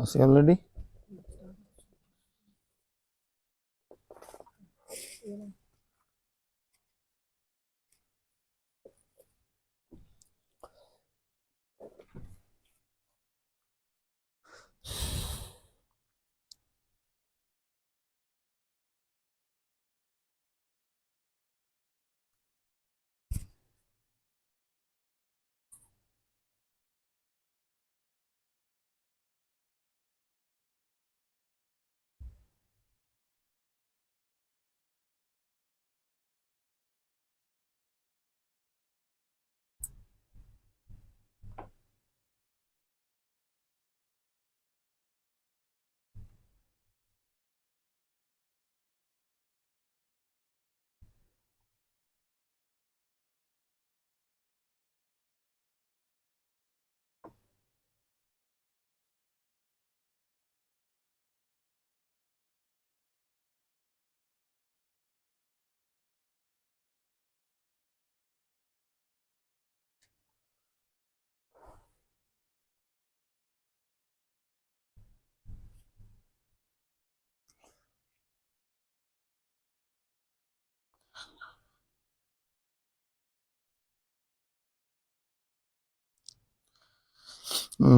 আছে অলরেডি।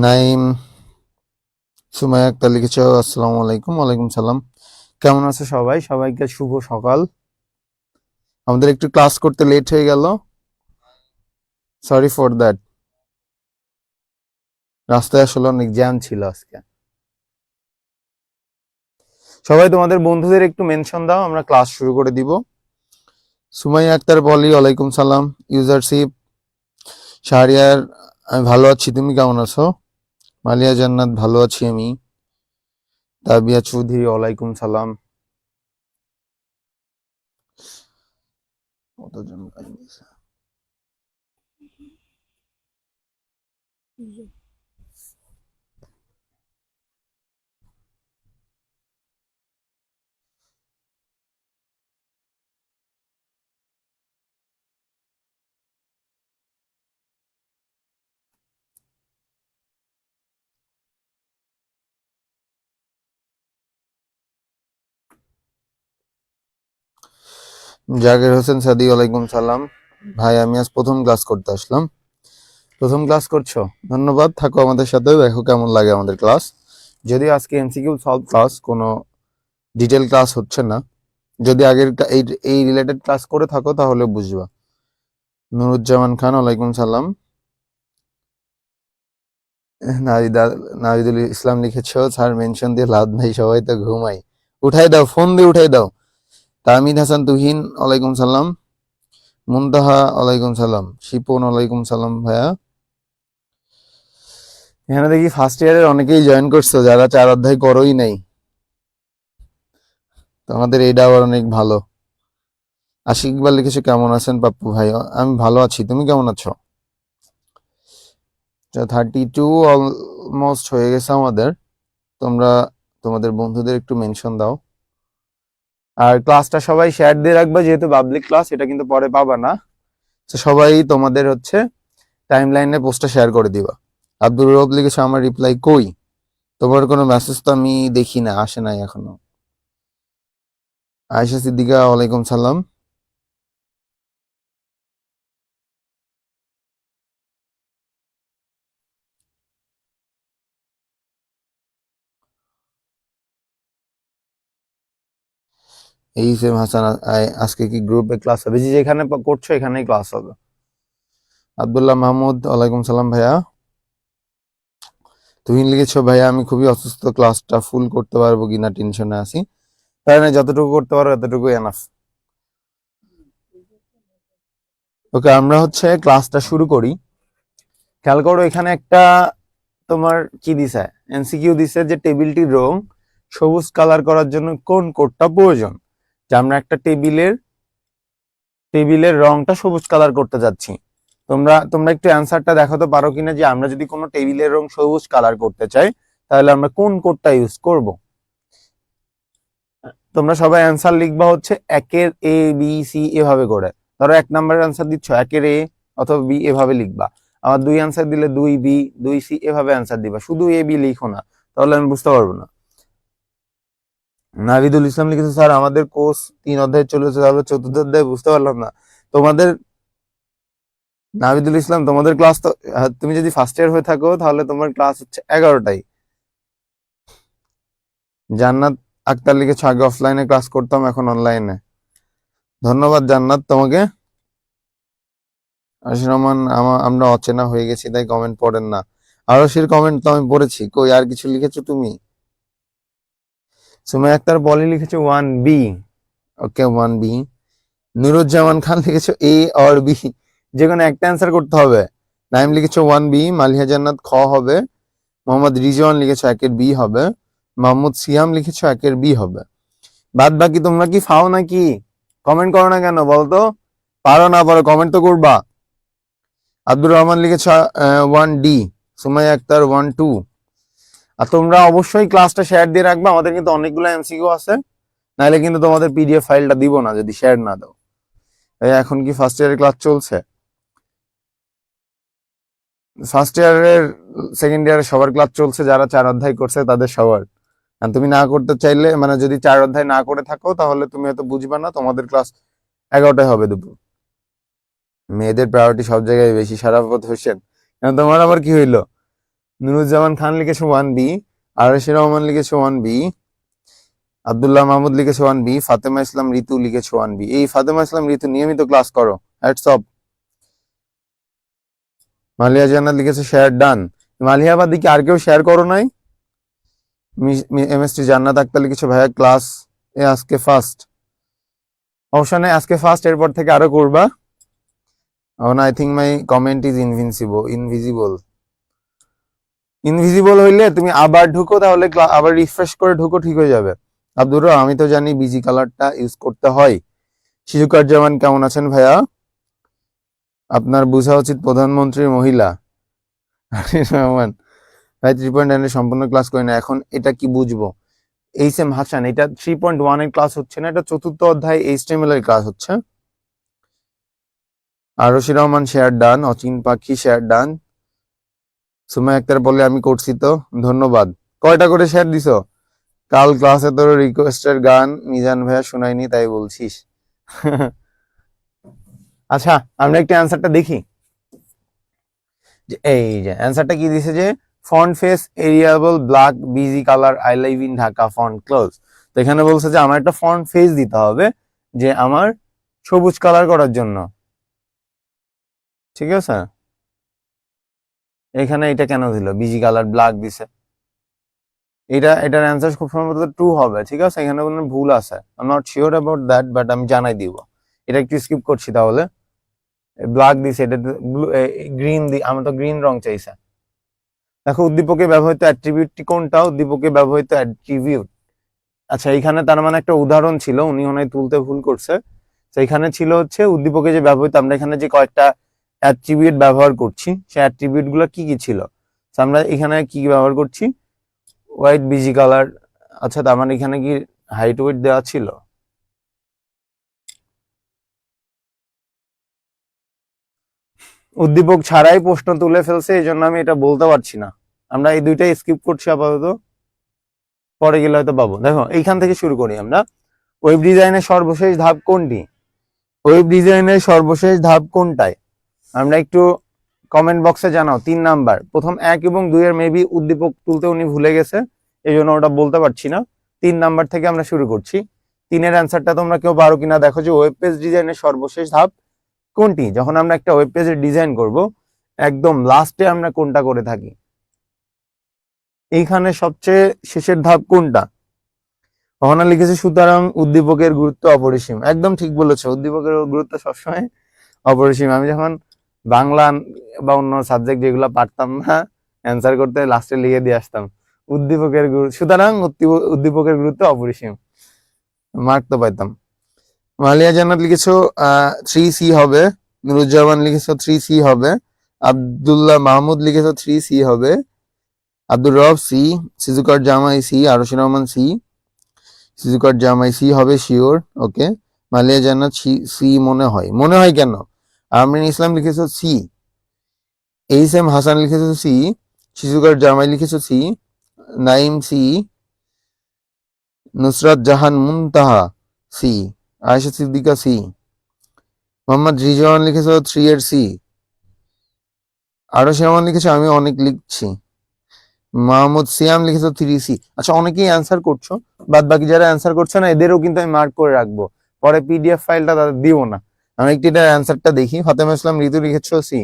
নাইম সুমাইয়া আক্তার লিখেছো, আসসালামু আলাইকুম। ওয়ালাইকুম সালাম। কেমন আছো সবাই? সবাইকে শুভ সকাল। আমাদের একটু ক্লাস করতে লেট হয়ে গেল, সরি ফর দ্যাট। রাস্তায় আসলে অনেক জ্যাম ছিল আজকে। সবাই তোমাদের বন্ধুদের একটু মেনশন দাও, আমরা ক্লাস শুরু করে দিব। সুমাইয়া আক্তার বলি ওয়ালাইকুম সালাম। ইউজারশিপ শাহরিয়ার, আমি ভালো আছি, তুমি কেমন আছো? মালিয়া জান্নাত, ভালো আছি আমি। তাবিয়া চৌধুরী, ওয়ালাইকুম সালাম। কতজন জাকির হোসেন সাদি, ওয়ালাইকুম সালাম। ভাই আমি আজ প্রথম ক্লাস করতে আসলাম। প্রথম ক্লাস করছো, ধন্যবাদ। থাকো আমাদের সাথে, দেখো কেমন লাগে আমাদের ক্লাস। যদি আজকে এমসিকিউ সলভ ক্লাস, কোনো ডিটেল ক্লাস হচ্ছে না। যদি আগের এই রিলেটেড ক্লাস করে থাকো তাহলে বুঝবা। নুরুজ্জামান খান, ওয়ালাইকুম সালাম। নাহিদা নাহিদুল ইসলাম লিখেছো, স্যার মেনশন দিয়ে লাভ নাই, সবাই তো ঘুমাই। উঠাই দাও, ফোন দিয়ে উঠাই দাও। তাহমিদ হাসান তুহিন, ওয়ালাইকুম সালাম। মুনতাহা, ওয়ালাইকুম সালাম। শিপন, ওয়ালাইকুম সালাম ভাইয়া। এখানে দেখি ফার্স্ট ইয়ারের অনেকেই জয়েন করছো, যারা 4 অধ্যায় করোই নাই। তোমাদের এইটা আবার অনেক ভালো। আশিক ইকবাল লিখেছো, কেমন আছেন পাপ্পু ভাই? আমি ভালো আছি, তুমি কেমন আছো? 32 অলমোস্ট হয়ে গেছে আমাদের। তোমরা তোমাদের বন্ধুদের একটু মেনশন দাও। আর ক্লাসটা সবাই শেয়ার দিয়ে রাখবা, যেহেতু পাবলিক ক্লাস, এটা কিন্তু পরে পাবা না। তো সবাই তোমাদের হচ্ছে টাইম লাইনে পোস্টটা শেয়ার করে দিবা। আব্দুর রব লিখেছো, আমার রিপ্লাই কই? তোমার কোনো মেসেজ তো আমি দেখি না, আসে নাই এখনো। আয়েশা সিদ্দিকা, ওয়ালাইকুম সালাম। এই সেম হাসান, আজকে কি গ্রুপে ক্লাস হবে? জি, যেখানে করছো এখানেই ক্লাস হবে। আব্দুল্লাহ মাহমুদ, ওয়ালাইকুম সালাম ভাইয়া। তুমি লিখেছো, ভাইয়া আমি খুবই অসুস্থ, ক্লাসটা ফুল করতে পারবো কিনা টেনশনে আছি। তাই না, যতটুকু করতে পারো এতটুকু এনাফ। ওকে, আমরা হচ্ছে ক্লাসটা শুরু করি। খেয়াল করো, এখানে একটা তোমার কি দিছে, এমসিকিউ দিছে যে টেবিলটির রং সবুজ কালার করার জন্য কোন কোডটা প্রয়োজন। যে আমরা একটা টেবিলের রংটা সবুজ কালার করতে যাচ্ছি। তোমরা তোমরা একটু অ্যান্সারটা দেখাতে পারো কিনা, যে আমরা যদি কোনো টেবিলের রং সবুজ কালার করতে চাই তাহলে আমরা কোন কোডটা ইউজ করব। তোমরা সবাই অ্যান্সার লিখবা হচ্ছে একের এ বি সি এভাবে করে। ধরো 1 নম্বরের অ্যান্সার দিচ্ছ, একের এ অথবা বি এভাবে লিখবা। আবার 2 অ্যান্সার দিলে 2 বি 2 সি এভাবে অ্যান্সার দিবা। শুধু এ বি লিখো না, তাহলে আমি বুঝতে পারবো না। নাভিদুল ইসলাম লিখেছে স্যার আমাদের কোর্স 3 অধ্যায় চলেছে, তাহলে 4র্থ অধ্যায় বুঝতে পারলাম না। তোমাদের নাভিদুল ইসলাম তোমাদের ক্লাস তো তুমি যদি ফার্স্ট ইয়ার হয়ে থাকো তাহলে তোমার ক্লাস হচ্ছে 11টায়। জান্নাত আক্তার লিখেছে আগে অফলাইনে ক্লাস করতাম এখন অনলাইনে। ধন্যবাদ জান্নাত তোমাকে। আশিস রহমান আমরা অচেনা হয়ে গেছি তাই কমেন্ট পড়েন না। আরশির কমেন্ট তো আমি পড়েছি, কই আর কিছু লিখেছো তুমি? সুমাইয়া আক্তার পলি লিখেছো 1B, ওকে 1B। নুরুজ্জামান খান লিখেছো A অর B, যে কোনো একটা অ্যান্সার করতে হবে। নাইম লিখেছো 1B, মালিহা জান্নাত খ হবে, মোহাম্মদ রিজওয়ান লিখেছো 1-এর B হবে, মাহমুদ সিয়াম লিখেছো 1-এর B হবে। বাদ বাকি তোমরা কি ফাও নাকি? কমেন্ট করো না কেন বলতো? পারো না পারো কমেন্ট তো করবা। আব্দুর রহমান লিখেছো 1D, সুমাইয়া আক্তার 1-2। আর তোমরা অবশ্যই ক্লাসটা শেয়ার দিয়ে রাখবে, আমাদের কিন্তু অনেকগুলো এমসিকিউ আছে, নাহলে কিন্তু তোমাদের পিডিএফ ফাইলটা দিব না যদি শেয়ার না দাও। এখন কি ফার্স্ট ইয়ারের ক্লাস চলছে? ফার্স্ট ইয়ারের সেকেন্ড ইয়ারের সবার ক্লাস চলছে, যারা 4 অধ্যায় করছে তাদের সবার। আর তুমি না করতে চাইলে মানে যদি 4 অধ্যায় না করে থাকো তাহলে তুমি হয়তো বুঝবা না, তোমাদের ক্লাস 11টায় হবে দুপুর। মেয়েদের প্রায়োরিটি সব জায়গায় বেশি, সারাফত হোসেন। তোমার আবার কি হইলো? নুরুজ্জামান খান লিখেছে 1B, আরশি রহমান লিখেছে 1B, আব্দুল্লাহ মাহমুদ লিখেছে 1B, ফাতেমা ইসলাম ঋতু লিখেছে 1B। এই ফাতেমা ইসলাম ঋতু নিয়মিত ক্লাস করো, হ্যাটস অফ। মালিয়া জান্নাত লিখেছে শেয়ার ডান। মালিয়া বাদ কি আর কেউ শেয়ার করো নাই? এমএসটি জান্নাত আক্তার লিখেছে ভাইয়া ক্লাস এ আজকে ফার্স্ট। অপশনে আজকে ফার্স্ট, এরপর থেকে আরো করবা। I think my comment is invisible হইলে তুমি আবার ঢুকো, তাহলে আবার রিফ্রেশ করে ঢুকো, ঠিক হয়ে যাবে। আব্দুর আমি তো জানি বিজি কালারটা ইউজ করতে হয়। শিশুকার জামান কেমন আছেন ভাইয়া? আপনার বোঝা উচিত প্রধানমন্ত্রীর মহিলা। রহমান ভাই 3.9 এর সম্পূর্ণ ক্লাস করি না, এখন এটা কি বুঝবো? এইচএম হাসান, এটা 3.1 এর ক্লাস হচ্ছে না, এটা 4র্থ অধ্যায় এইচটিএমএল এর ক্লাস হচ্ছে। আরশি রহমান শেয়ার ডান, অচিন পাখি শেয়ার ডান। সুমাইয়া আক্তার বলে আমি করছি তো, ধন্যবাদ। কয়টা করে শেয়ার দিছো? কাল ক্লাসে তোর রিকোয়েস্টের গান মিজান ভাইয়া শোনায়নি তাই বলছিস। আচ্ছা আমরা একটা অ্যান্সারটা দেখি। এই যে অ্যান্সারটা কি দিছে যে ফন্ট ফেস এরিয়াবল black BG colour I live in Dhaka font close. তো এখানে বলছে যে আমার একটা ফন্ট ফেস দিতে হবে যে আমার সবুজ কালার করার জন্য, ঠিক আছে? এখানে এটা কেন দিল বিজি কালার ব্ল্যাক দিছে? এটার অ্যান্সার খুব সম্ভবত 2 হবে, ঠিক আছে? এখানে কোনো ভুল আছে, I am not sure about that, but আমি জানাই দিব। এটা একটু স্কিপ করছি তাহলে। ব্ল্যাক দিছে, এটা গ্রিন আমরা তো গ্রিন রং চাইছে। দেখো উদ্দীপকে ব্যবহৃত অ্যাট্রিবিউটটি কোনটা? উদ্দীপকে ব্যবহৃত অ্যাট্রিবিউট, আচ্ছা এখানে তার মানে একটা উদাহরণ ছিল, উনি মনে হয় তুলতে ভুল করছে। তো এখানে ছিল হচ্ছে উদ্দীপকে যে ব্যবহৃত, আমরা এখানে যে কয়েকটা অ্যাট্রিবিউট ব্যবহার করছি সেই অ্যাট্রিবিউট গুলো কি কি ছিল। আমরা এখানে কি ব্যবহার করছি? White busy colour. আচ্ছা তার মানে এখানে কি হাইট ওয়েট দেওয়া ছিল? উদ্দীপক ছাড়াই প্রশ্ন তুলে ফেলছে, এই জন্য আমি এটা বলতে পারছি না। আমরা এই দুইটাই স্কিপ করছি আপাতত, পরে গেলে হয়তো পাবো। দেখো এইখান থেকে শুরু করি আমরা। ওয়েব ডিজাইনের সর্বশেষ ধাপ কোনটি? ওয়েব ডিজাইনের সর্বশেষ ধাপ কোনটায়? আমরা একটু কমেন্ট বক্সে জানাও। 3 নাম্বার, প্রথম 1 এবং 2 এর মেবি উদ্দীপক তুলতে উনি ভুলে গেছে, এই জন্য ওটা বলতে পারছি না। 3 নাম্বার থেকে আমরা শুরু করছি। 3-এর অ্যান্সারটা তোমরা কেউ পারো কিনা দেখো, যে ওয়েব পেজ ডিজাইনের সর্বশেষ ধাপ কোনটি? যখন আমরা একটা ওয়েব পেজের ডিজাইন করব, একদম লাস্টে আমরা কোনটা করে থাকি? এইখানে সবচেয়ে শেষের ধাপ কোনটা? কখনো লিখেছে সুতরাং উদ্দীপকের গুরুত্ব অপরিসীম। একদম ঠিক বলেছো, উদ্দীপকের গুরুত্ব সবসময় অপরিসীম। আমি যখন বাংলা বা অন্য সাবজেক্ট যেগুলো পারতাম না অ্যান্সার করতে, লাস্টে লিখে দিয়ে আসতাম উদ্দীপকের সুতরাং উদ্দীপকের গুরুত্ব অপরিসীম, মার্ক তো পাইতাম। মালিয়া জান্নাত লিখেছো 3C হবে, নুরুজ্জামান লিখেছো 3C হবে, আব্দুল্লাহ মাহমুদ লিখেছো 3C হবে, আব্দুর রব সি, সিজুকার জামাই সি, আরশি রহমান সি, সিজুকার জামাই সি হবে শিওর, ওকে। মালিয়া জান্নাত সি মনে হয় কেন? আমরিন ইসলাম লিখেছো সি, এইচ এম হাসান লিখেছো সি, সিজুকার জামাই লিখেছো সি, নাইম সি, নুসরাত জাহান মুনতাহা সি, আয়েশা সিদ্দিকা সি, মোহাম্মদ রিজওয়ান লিখেছো 3 এর সি, আরো সেমন লিখেছো, আমি অনেক লিখছি। মাহমুদ সিয়াম লিখেছো 3 সি। আচ্ছা, অনেকেই অ্যান্সার করছো, বাদ বাকি যারা অ্যান্সার করছো না এদেরও কিন্তু আমি মার্ক করে রাখবো, পরে পিডিএফ ফাইলটা তাদের দিব না। আমি একটু এটার অ্যান্সারটা দেখি। ফাতেমা ইসলাম ঋতু লিখেছো সি।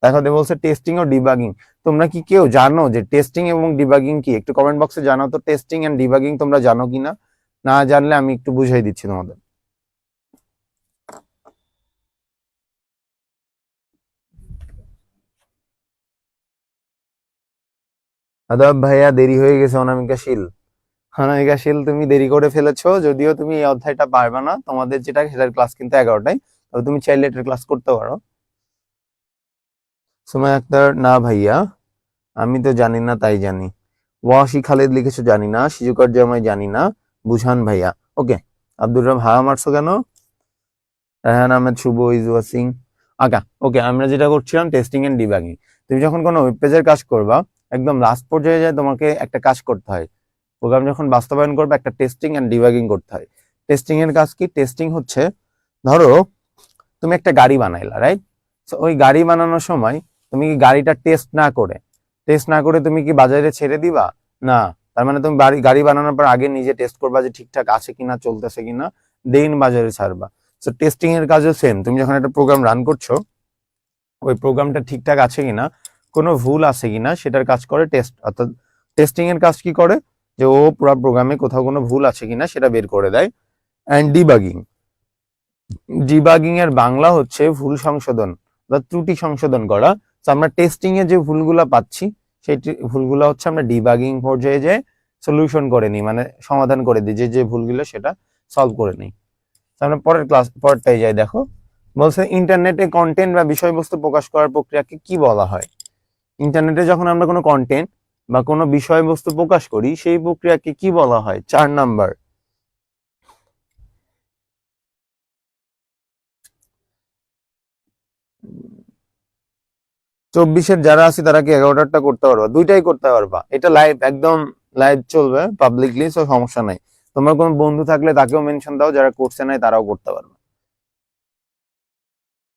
দেখো বলছে টেস্টিং ও ডিবাগিং। তোমরা কি কেউ জানো যে টেস্টিং এবং ডিবাগিং কি? একটু কমেন্ট বক্সে জানাও তো, টেস্টিং এন্ড ডিবাগিং তোমরা জানো কিনা। না জানলে আমি একটু বুঝাই দিচ্ছি তোমাদের। আদাব ভাইয়া, দেরি হয়ে গেছে। অনামিকা শীল, অনামিকা শীল তুমি দেরি করে ফেলেছো, যদিও তুমি এই অধ্যায়টা পারবে না, তোমাদের যেটা সেটার ক্লাস কিন্তু 11টায়, তবে তুমি চাইলে এটার ক্লাস করতে পারো। সুমাইয়া আক্তার, না ভাইয়া আমি তো জানি না তাই জানি। ওয়াসি খালেদ লিখেছো জানি না। সিজুকার জামাই জানি না। বুঝান ভাইয়া, ওকে। আব্দুর রব হা মারছো কেন? রায়হান আহমেদ শুভ ইজ ওয়াচিং। আচ্ছা ওকে, আমরা যেটা করছিলাম টেস্টিং এন্ড ডিবাগিং। তুমি যখন কোনো ওয়েব পেজের কাজ করবা, একদম লাস্ট পর্যায়ে যায় তোমাকে একটা কাজ করতে হয়। প্রোগ্রাম যখন বাস্তবায়ন করবে একটা টেস্টিং এন্ড ডিবাগিং করতে হয়। টেস্টিং এর কাজ কি? টেস্টিং হচ্ছে, ধরো তুমি একটা গাড়ি বানাইলা, রাইট? তো ওই গাড়ি বানানোর সময় তুমি কি গাড়িটা টেস্ট না করে তুমি কি বাজারে ছেড়ে দিবা? না। তার মানে তুমি গাড়ি বানানোর পর আগে নিজে টেস্ট করবা যে ঠিকঠাক আছে কিনা, চলতেছে কিনা, দেন বাজারে ছাড়বা। তো টেস্টিং এর কাজও সেম। তুমি যখন একটা প্রোগ্রাম রান করছো, ওই প্রোগ্রামটা ঠিকঠাক আছে কিনা, কোনো ভুল আছে কিনা সেটার কাজ করে টেস্ট। অর্থাৎ টেস্টিং এর কাজ কি করে, যে ও পুরো প্রোগ্রামে কোথাও কোনো ভুল আছে কিনা সেটা বের করে দেয়। অ্যান্ড ডিবাগিং, ডিবাগিং এর বাংলা হচ্ছে ভুল সংশোধন বা ত্রুটি সংশোধন করা। তো আমরা টেস্টিং এ যে ভুলগুলা পাচ্ছি, সেই ভুলগুলা হচ্ছে আমরা ডিবাগিং পর্যায়ে যে সলিউশন করে নিই, মানে সমাধান করে দিই, যে ভুলগুলো সেটা সলভ করে নিই। আমরা পরেরটাই যাই। দেখো বলছে ইন্টারনেটে কন্টেন্ট বা বিষয়বস্তু প্রকাশ করার প্রক্রিয়াকে কি বলা হয়? ইন্টারনেটে যখন আমরা কোনো কন্টেন্ট বা কোনো বিষয়বস্তু প্রকাশ করি, সেই প্রক্রিয়াকে কি বলা হয়? 4 নাম্বার। চব্বিশের যারা আছে তারা কি 11টারটা করতে পারবা? দুইটাই করতে পারবা, এটা লাইভ, একদম লাইভ চলবে পাবলিকলি, সো সমস্যা নাই। তোমার কোনো বন্ধু থাকলে তাকেও মেনশন দাও, যারা করছে নাই তারাও করতে পারবে।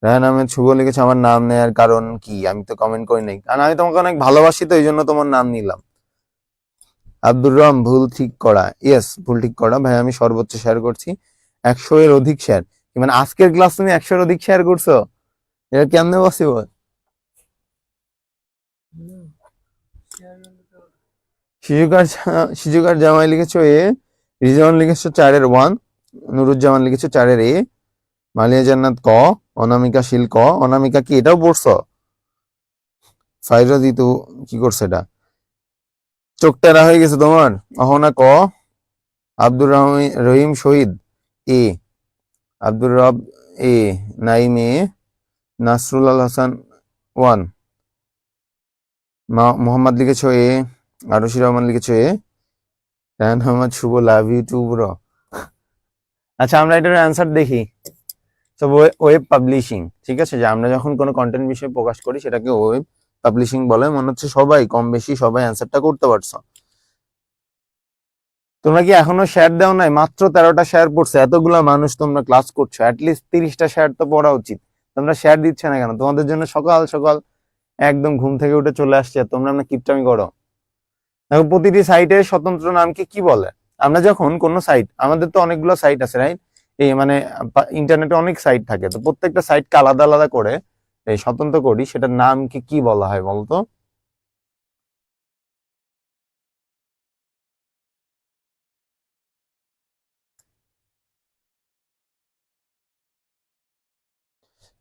রায়হান আহমেদ শুভ লিখেছে আমার নাম নেয়ার কারণ কি? আমি তো কমেন্ট করি নাই, কারণ আমি তোমাকে অনেক ভালোবাসি, তো এই জন্য তোমার নাম নিলাম। আব্দুর রহমান, ভুল ঠিক করা। ইয়েস, ভুল ঠিক করা ভাই, আমি সর্বোচ্চ শেয়ার করছি, 100 এর অধিক শেয়ার। মানে আজকের ক্লাস তুমি 100 এর অধিক শেয়ার করছো, এটা কেমনে পসিবল? শিজুকার জামাই লিখেছো এ, রিজওয়ান লিখেছো 4 এর 1, নুরুজ্জামান লিখেছো 4 এর এ, মালিয়া জান্নাত ক, অনামিকা শীল ক। অনামিকা কি এটাও পড়ছো? ফাইজা জিতু কি করছে এটা? চোখ টেরা হয়ে গেছে তোমার। অহনা ক, আব্দুর রহিম শহীদ এ, আব্দুর রব এ, নাইম এ, নাসরুল আল হাসান 1, মোহাম্মদ লিখেছো এ, আরশি রহমান লিখেছো A, Raihan Ahmad Shuvo love you too bro. আচ্ছা আমরা এটার অ্যান্সার দেখি। তো ওয়েব পাবলিশিং, ঠিক আছে, যে আমরা যখন কোনো কন্টেন্ট বিষয়ে প্রকাশ করি সেটাকে ওয়েব পাবলিশিং বলে। মনে হচ্ছে সবাই কম বেশি সবাই অ্যান্সারটা করতে পারছো। তোমরা কি এখনো শেয়ার দাও নাই? মাত্র 13টা শেয়ার পড়ছে, এতগুলা মানুষ তোমরা ক্লাস করছো, অ্যাটলিস্ট 30টা শেয়ার তো পড়া উচিত। তোমরা শেয়ার দিচ্ছে না কেন? তোমাদের জন্য সকাল সকাল একদম ঘুম থেকে উঠে চলে আসছে, তোমরা না কিপটামি করো। দেখো প্রতিটি সাইটের স্বতন্ত্র নামকে কি বলে? আমরা যখন কোনো সাইট, আমাদের তো অনেকগুলো সাইট আছে, রাইট? এই মানে ইন্টারনেটে অনেক সাইট থাকে, তো প্রত্যেকটা সাইটকে আলাদা আলাদা করে এই স্বতন্ত্র করি, সেটার নামকে কি বলা হয় বলতো?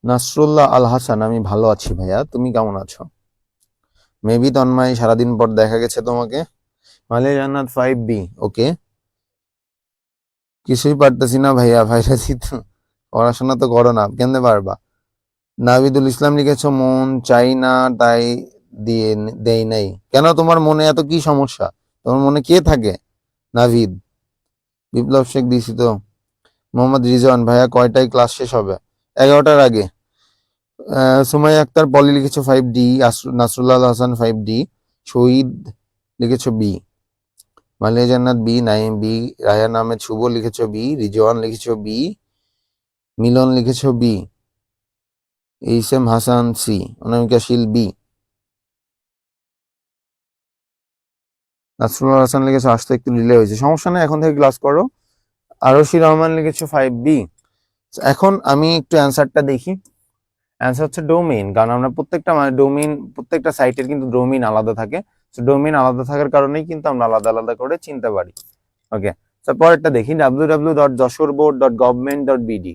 নাসরুল্লাহ আল হাসান, আমি ভালো আছি ভাইয়া, তুমি কেমন আছো? মেবি তন্ময়, সারাদিন পর দেখা গেছে তোমাকে। মালিয়া জান্নাত 5B, ওকে। কিছুই পারতেছি না ভাইয়া, ভাইরাসই তো, পড়াশোনা তো করো না, কেমনে পারবা? নাবিদুল ইসলাম লিখেছো মন চাই না তাই দিয়ে দেই নাই। কেন, তোমার মনে এত কি সমস্যা? তোমার মনে কে থাকে? নাভিদ, বিপ্লব শেখ দিছি তো। মোহাম্মদ রিজওয়ান, ভাইয়া কয়টায় ক্লাস শেষ হবে? 11টার আগে। সুমাইয়া আক্তার পলি লিখেছো 5D, নাসরুল্লাহ হাসান 5D, শহীদ লিখেছো B. Maliya Jannat B, Naim B, Rayan Ahmed Shuvo লিখেছো বি, রিজওয়ান লিখেছো বি, মিলন লিখেছো B, HSM Hasan C, Anamika Shil B, Nasrul Hasan লিখেছো আসতে একটু ডিলে হয়েছে, সমস্যা নেই, এখন থেকে ক্লাস করো। আরশি রহমান লিখেছো 5B। এখন আমি একটু অ্যান্সারটা দেখি। অ্যান্সার হচ্ছে ডোমেইন, কারণ আমরা প্রত্যেকটা ডোমেইন, প্রত্যেকটা সাইটের কিন্তু ডোমেইন আলাদা থাকে। তো ডোমেইন আলাদা থাকার কারণেই কিন্তু আমরা আলাদা আলাদা করে চিনতে পারি। ওকে, তো পরেরটা দেখি, www.josorboard.government.bd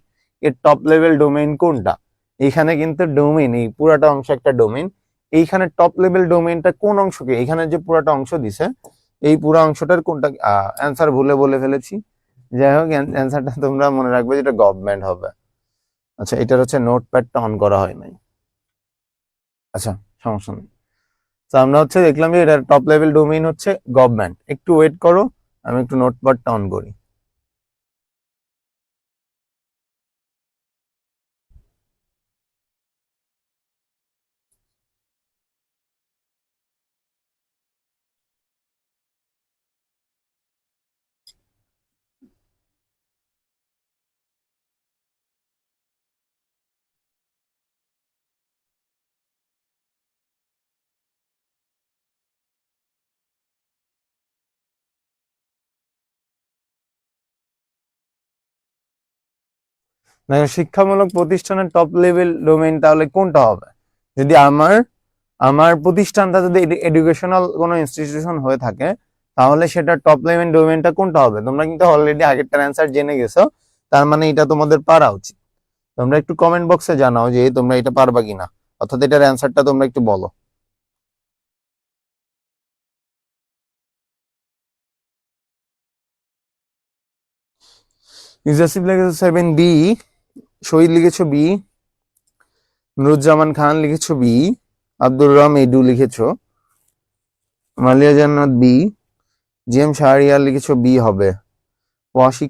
এর টপ লেভেল ডোমেইন কোনটা? এইখানে কিন্তু ডোমেইন, এই পুরাটা অংশ একটা ডোমেইন। এইখানে টপ লেভেল ডোমেইনটা কোন অংশকে, এখানে যে পুরাটা অংশ দিছে এই পুরো অংশটার কোনটা? অ্যান্সার ভুলে বলে ফেলেছি, যাই হোক অ্যান্সারটা তোমরা মনে রাখবে যেটা গভর্নমেন্ট হবে। আচ্ছা, এটার হচ্ছে নোটপ্যাডটা অন করা হয় নাই। আচ্ছা, সমস্যা নেই। তো আমরা হচ্ছে দেখলাম যে এটার টপ লেভেল ডোমেইন হচ্ছে গভর্নমেন্ট। একটু ওয়েট করো, আমি একটু নোটপ্যাডটা অন করি। দেখো, শিক্ষামূলক প্রতিষ্ঠানের টপ লেভেল ডোমেইন তাহলে কোনটা হবে? যদি আমার আমার প্রতিষ্ঠানটা যদি এডুকেশনাল কোনো ইনস্টিটিউশন হয়ে থাকে, তাহলে সেটা টপ লেভেল ডোমেইনটা কোনটা হবে? তোমরা কিন্তু অলরেডি আগেরটার অ্যান্সার জেনে গেছো, তার মানে এটা তোমাদের পারা উচিত। তোমরা একটু কমেন্ট বক্সে জানাও যে তোমরা এটা পারবা কিনা, অর্থাৎ এটার অ্যান্সারটা তোমরা একটু বলো। ইউজাসিফ লিখেছো 7B, শহীদ লিখেছো বি, নুরুজ্জামান খান লিখেছো বি, আব্দুর রহমান এডু লিখেছো, মালিয়া জান্নাত বি, জিএম শাহরিয়ার লিখেছো বি হবে, ওয়াসি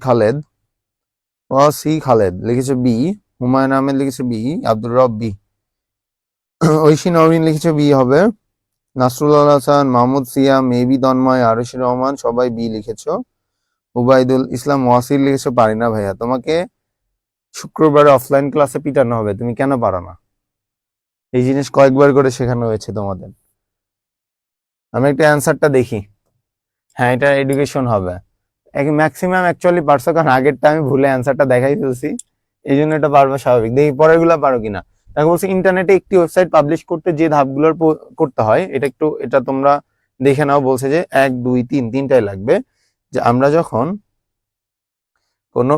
খালেদ লিখেছো বি, হুমায়ুন আহমেদ লিখেছো বি, আব্দুর রব বি, ঐশী নওরিন লিখেছো বি হবে, নাসরুল হাসান, মাহমুদ সিয়াম, মেবি তন্ময়, আরশি রহমান সবাই বি লিখেছো, উবাইদুল ইসলাম ওয়াসির লিখেছো পারি না ভাইয়া, তোমাকে শুক্রবারে অফলাইন ক্লাসে পিটানো হবে, তুমি কেন পারো না? এই জিনিস কয়েকবার করে শেখানো হয়েছে তোমাদের। আমি একটা অ্যান্সারটা দেখি। হ্যাঁ, এটা এডুকেশন হবে। ম্যাক্সিমাম অ্যাকচুয়ালি পারছো, কারণ আগেরটা আমি ভুলে অ্যান্সারটা দেখাই ফেলছি, এই জন্য এটা পারবো স্বাভাবিক। দেখি পরের গুলা পারো কিনা। দেখো বলছি, ইন্টারনেটে একটি ওয়েবসাইট পাবলিশ করতে যে ধাপগুলোর করতে হয়, এটা তোমরা দেখে নাও। বলছে যে 1 2 3 তিনটাই লাগবে। যে আমরা যখন কোনো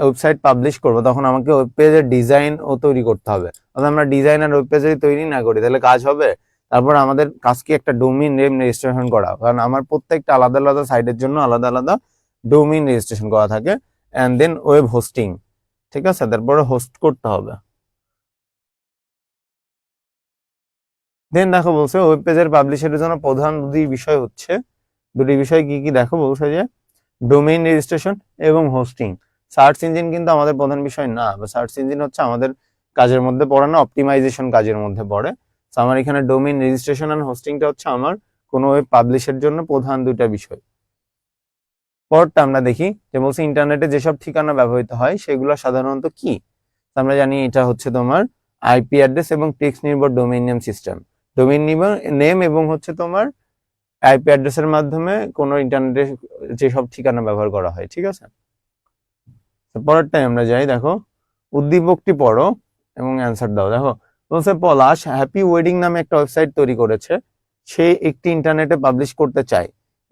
ওয়েবসাইট পাবলিশ করব, তখন আমাকে ওয়েব পেজের ডিজাইন ও তৈরি করতে হবে। অর্থাৎ আমরা ডিজাইন আর ওয়েব পেজ তৈরি না করি তাহলে কাজ হবে? তারপর আমাদের কাজ কি একটা ডোমেইন নেম রেজিস্ট্রেশন করা, কারণ আমার প্রত্যেকটা আলাদা আলাদা সাইটের জন্য আলাদা আলাদা ডোমেইন রেজিস্ট্রেশন করা থাকে। অ্যান্ড দেন ওয়েব হোস্টিং, ঠিক আছে, তারপরে হোস্ট করতে হবে। দেন দেখো বলছে ওয়েব পেজের পাবলিশের জন্য প্রধান দুটি বিষয় কি কি? দেখো বলছে যে ডোমেইন রেজিস্ট্রেশন এবং হোস্টিং। সার্চ ইঞ্জিন কিন্তু আমাদের প্রধান বিষয় না, বা সার্চ ইঞ্জিন হচ্ছে আমাদের কাজের মধ্যে পড়ে না, অপটিমাইজেশন কাজের মধ্যে পড়ে। তো আমার এখানে ডোমেইন রেজিস্ট্রেশন এন্ড হোস্টিংটা হচ্ছে আমার কোনো ওয়েব পাবলিশের জন্য প্রধান দুইটা বিষয়। পরটা আমরা দেখি যে বলছে ইন্টারনেটে যেসব ঠিকানা ব্যবহৃত হয় সেগুলো সাধারণত কি? আমরা জানি এটা হচ্ছে তোমার আইপি অ্যাড্রেস এবং টেক্সট নির্ভর domain name system. Domain name এবং হচ্ছে তোমার আইপি অ্যাড্রেসের মাধ্যমে কোনো ইন্টারনেটে যেসব ঠিকানা ব্যবহার করা হয়, ঠিক আছে। পরেরটাই আমরা যাই। দেখো, উদ্দীপকটি পড়ো এবং অ্যান্সার দাও। দেখো বলছে পলাশ হ্যাপি ওয়েডিং নামে একটা ওয়েবসাইট তৈরি করেছে। সে একটি ইন্টারনেটে পাবলিশ করতে চায়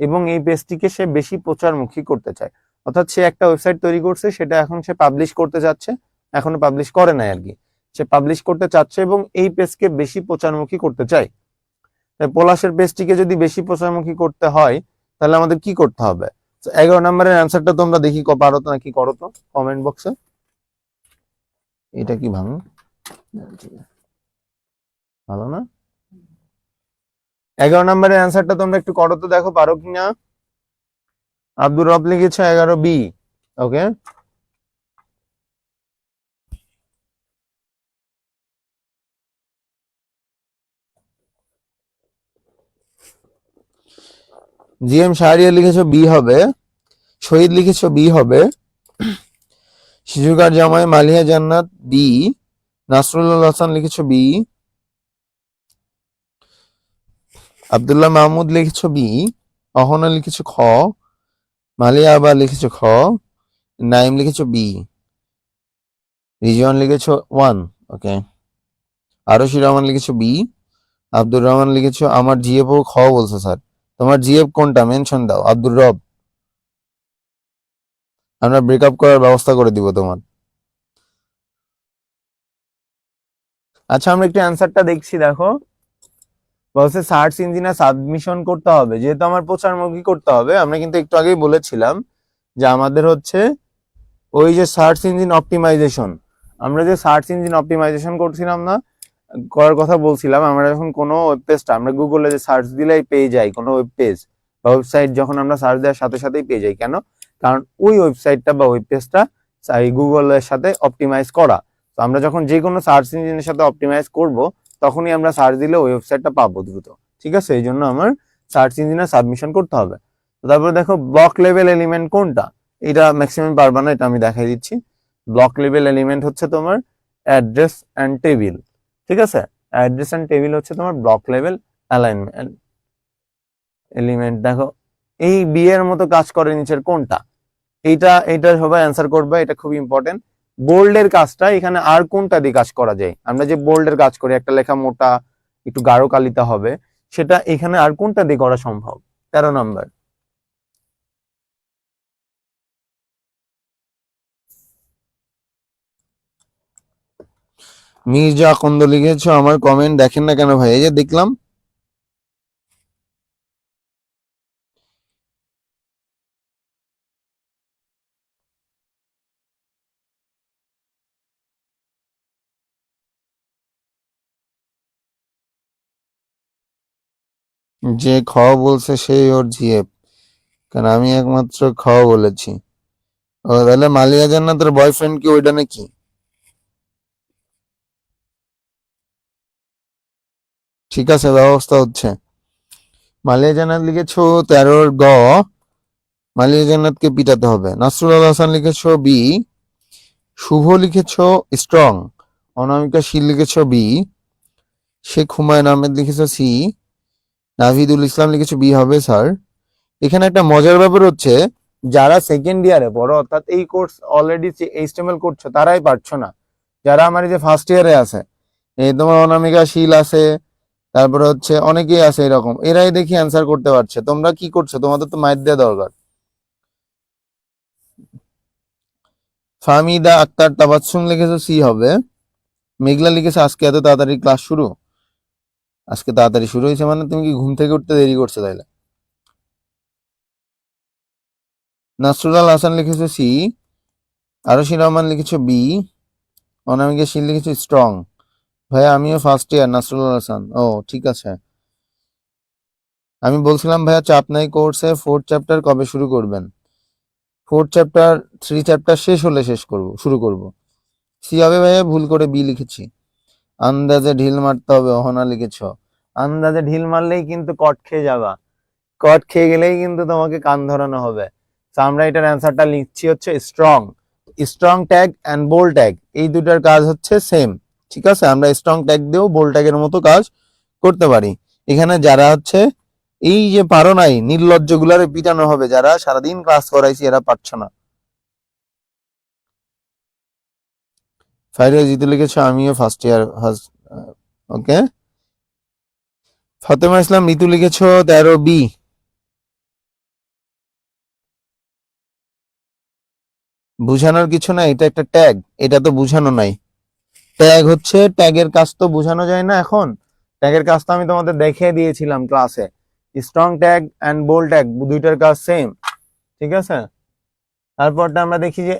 এবং এই পেজটিকে সে বেশি প্রচারমুখী করতে চায়। অর্থাৎ সে একটা ওয়েবসাইট তৈরি করছে, সেটা এখন সে পাবলিশ করতে যাচ্ছে, এখনো পাবলিশ করে নাই আর কি। সে পাবলিশ করতে চাচ্ছে এবং এই পেজকে বেশি প্রচারমুখী করতে চায়। পলাশের পেজটিকে যদি বেশি প্রচারমুখী করতে হয় তাহলে আমাদের কি করতে হবে? 11 নম্বরের অ্যান্সারটা তোমরা দেখি পারো তো নাকি, করো তো কমেন্ট বক্সে। এটা কি ভাঙো? ভালো না? 11 নম্বরের অ্যান্সারটা তোমরা একটু করো তো, দেখো পারো কিনা। আব্দুর রব লিখেছে 11B। ওকে, জিএম শাহরিয়ার লিখেছো বি হবে, শহীদ লিখেছো বি হবে, শিশুকার জামাই মালিহা জান্নাত বি, নাসরুল্লাহ হাসান লিখেছো বি, আব্দুল্লাহ মাহমুদ লিখেছো বি, অহনা লিখেছো খ, মালিয়া আবার লিখেছো খ, নাইম লিখেছো বি, রিজওয়ান লিখেছো 1। ওকে, আরশি রহমান লিখেছো বি, আব্দুর রহমান লিখেছো আমার জিএফ ও খ বলছো স্যার। তোমার জিএফ কোনটা মেনশন দাও। আব্দুর রব, আমরা ব্রেকআপ করার ব্যবস্থা করে দিব তোমার। আচ্ছা আমরা একটু অ্যান্সারটা দেখছি, দেখো বলছে সার্চ ইঞ্জিনে সাবমিশন করতে হবে, যেহেতু আমার প্রচারমুখী করতে হবে। আমরা কিন্তু একটু আগেই বলেছিলাম যে আমাদের হচ্ছে ওই যে সার্চ ইঞ্জিন অপটিমাইজেশন, আমরা যে সার্চ ইঞ্জিন অপটিমাইজেশন করছিলাম না, করার কথা বলছিলাম। আমরা যখন কোনো ওয়েব পেজটা আমরা গুগলে যে সার্চ দিলেই পেয়ে যাই, কোনো ওয়েব পেজ বা ওয়েবসাইট যখন আমরা সার্চ দেওয়ার সাথে সাথেই পেয়ে যাই, কেন? কারণ ওই ওয়েবসাইটটা বা ওয়েব পেজটা গুগলের সাথে অপটিমাইজ করা। তো আমরা যখন যে কোনো সার্চ ইঞ্জিনের সাথে অপটিমাইজ করব, তখনই আমরা সার্চ দিলে ওই ওয়েবসাইটটা পাবো দ্রুত। ঠিক আছে, এই জন্য আমার সার্চ ইঞ্জিনে সাবমিশন করতে হবে। তারপরে দেখো ব্লক লেভেল এলিমেন্ট কোনটা, এটা ম্যাক্সিমাম পারবা না, এটা আমি দেখাই দিচ্ছি। ব্লক লেভেল এলিমেন্ট হচ্ছে তোমার অ্যাড্রেস অ্যান্ড টেবিল। ঠিক আছে, অ্যাড্রেস অ্যান্ড টেবিল হচ্ছে তোমার ব্লক লেভেল অ্যালাইনমেন্ট এলিমেন্ট। দেখো এই বি এর মতো কাজ করে নিচের কোনটা, এইটা সবাই অ্যান্সার করবে, এটা খুব ইম্পর্টেন্ট। বোল্ডের কাজটা এখানে আর কোনটা দিয়ে কাজ করা যায়? আমরা যে বোল্ডের কাজ করি, একটা লেখা মোটা একটু গাঢ় কালিতে হবে, সেটা এখানে আর কোনটা দিয়ে করা সম্ভব? 13 নম্বর। মির্জা আকন্দ লিখেছো আমার কমেন্ট দেখেন না কেন ভাই? এই যে দেখলাম। যে খ বলছে সেই ওর জিএফ, কারণ আমি একমাত্র খ বলেছি। ও তাহলে মালিয়া জান্নাতের বয়ফ্রেন্ড কি ওইটা নাকি? ঠিক আছে, ব্যবস্থা হচ্ছে। মালিয়া জান্নাত লিখেছো 13 গ, মালিয়া জান্নাতকে পিটাতে হবে। নাসরুল হাসান লিখেছো বি, শুভ লিখেছো স্ট্রং, অনামিকা শীল লিখেছো বি, শেখ হুমায়ুন আহমেদ লিখেছো সি, নাভিদুল ইসলাম লিখেছো বি হবে স্যার। এখানে একটা মজার ব্যাপার হচ্ছে, যারা সেকেন্ড ইয়ারে পড়ো, অর্থাৎ এই কোর্স অলরেডি এইচটিএমএল করছো, তারাই পারছো না। যারা আমার এই যে ফার্স্ট ইয়ারে আছে, এই তোমার অনামিকা শীল আছে, তারপরে হচ্ছে অনেকেই আছে এরকম, এরাই দেখি অ্যান্সার করতে পারছে। তোমরা কি করছো? তোমাদের তো মাইর দেওয়া দরকার। ফাহমিদা আক্তার তাবাচ্ছুম লিখেছো সি হবে। মেঘলা লিখেছে আজকে এত তাড়াতাড়ি ক্লাস শুরু? আজকে তাড়াতাড়ি শুরু হয়েছে মানে তুমি কি ঘুম থেকে উঠতে দেরি করছো তাইলে? নাসরুল হাসান লিখেছো সি, আরশি রহমান লিখেছো বি, অনামিকা শীল লিখেছো স্ট্রং। ভাইয়া আমিও ফার্স্ট ইয়ার। নাসরুল হাসান, ও ঠিক আছে। আমি বলছিলাম ভাইয়া চাপ নাই, কোর্সে 4th চ্যাপ্টার কবে শুরু করবেন? 4th চ্যাপ্টার 3 চ্যাপ্টার শেষ হলে শুরু করব। সি হবে ভাইয়া, ভুল করে বি লিখেছি। আন্দাজে ঢিল মারতে হবে, অহনা লিখেছ। আন্দাজে ঢিল মারলেই কিন্তু কট খেয়ে যাবা, কট খেয়ে গেলেই কিন্তু তোমাকে কান ধরানো হবে। তো আমরা এটার অ্যান্সারটা লিখছি হচ্ছে strong. Strong tag and bold tag, এই দুটার কাজ হচ্ছে সেম। ঠিক আছে, আমরা স্ট্রং ট্যাগ দিয়েও বোল্ড ট্যাগের মতো কাজ করতে পারি। এখানে যারা হচ্ছে এই যে পারো নাই, নির্লজ্জ গুলারে পিটানো হবে, যারা সারাদিন ক্লাস করাইছি এরা পারছো না। ফাইরে জিতে লিখেছো আমিও ফার্স্ট ইয়ার ফার্স্ট। ওকে, ফাতেমা ইসলাম ঋতু লিখেছো 13 বি। বুঝানোর কিছু নাই, এটা একটা ট্যাগ, এটা তো বুঝানো নাই। ট্যাগ হচ্ছে, ট্যাগের কাজ তো বোঝানো যায় না এখন। ট্যাগের কাজ তো আমি তোমাদের দেখিয়ে দিয়েছিলাম ক্লাসে। Strong tag and bold tag দুইটার কাজ সেম। ঠিক আছে, তারপরটা আমরা দেখি যে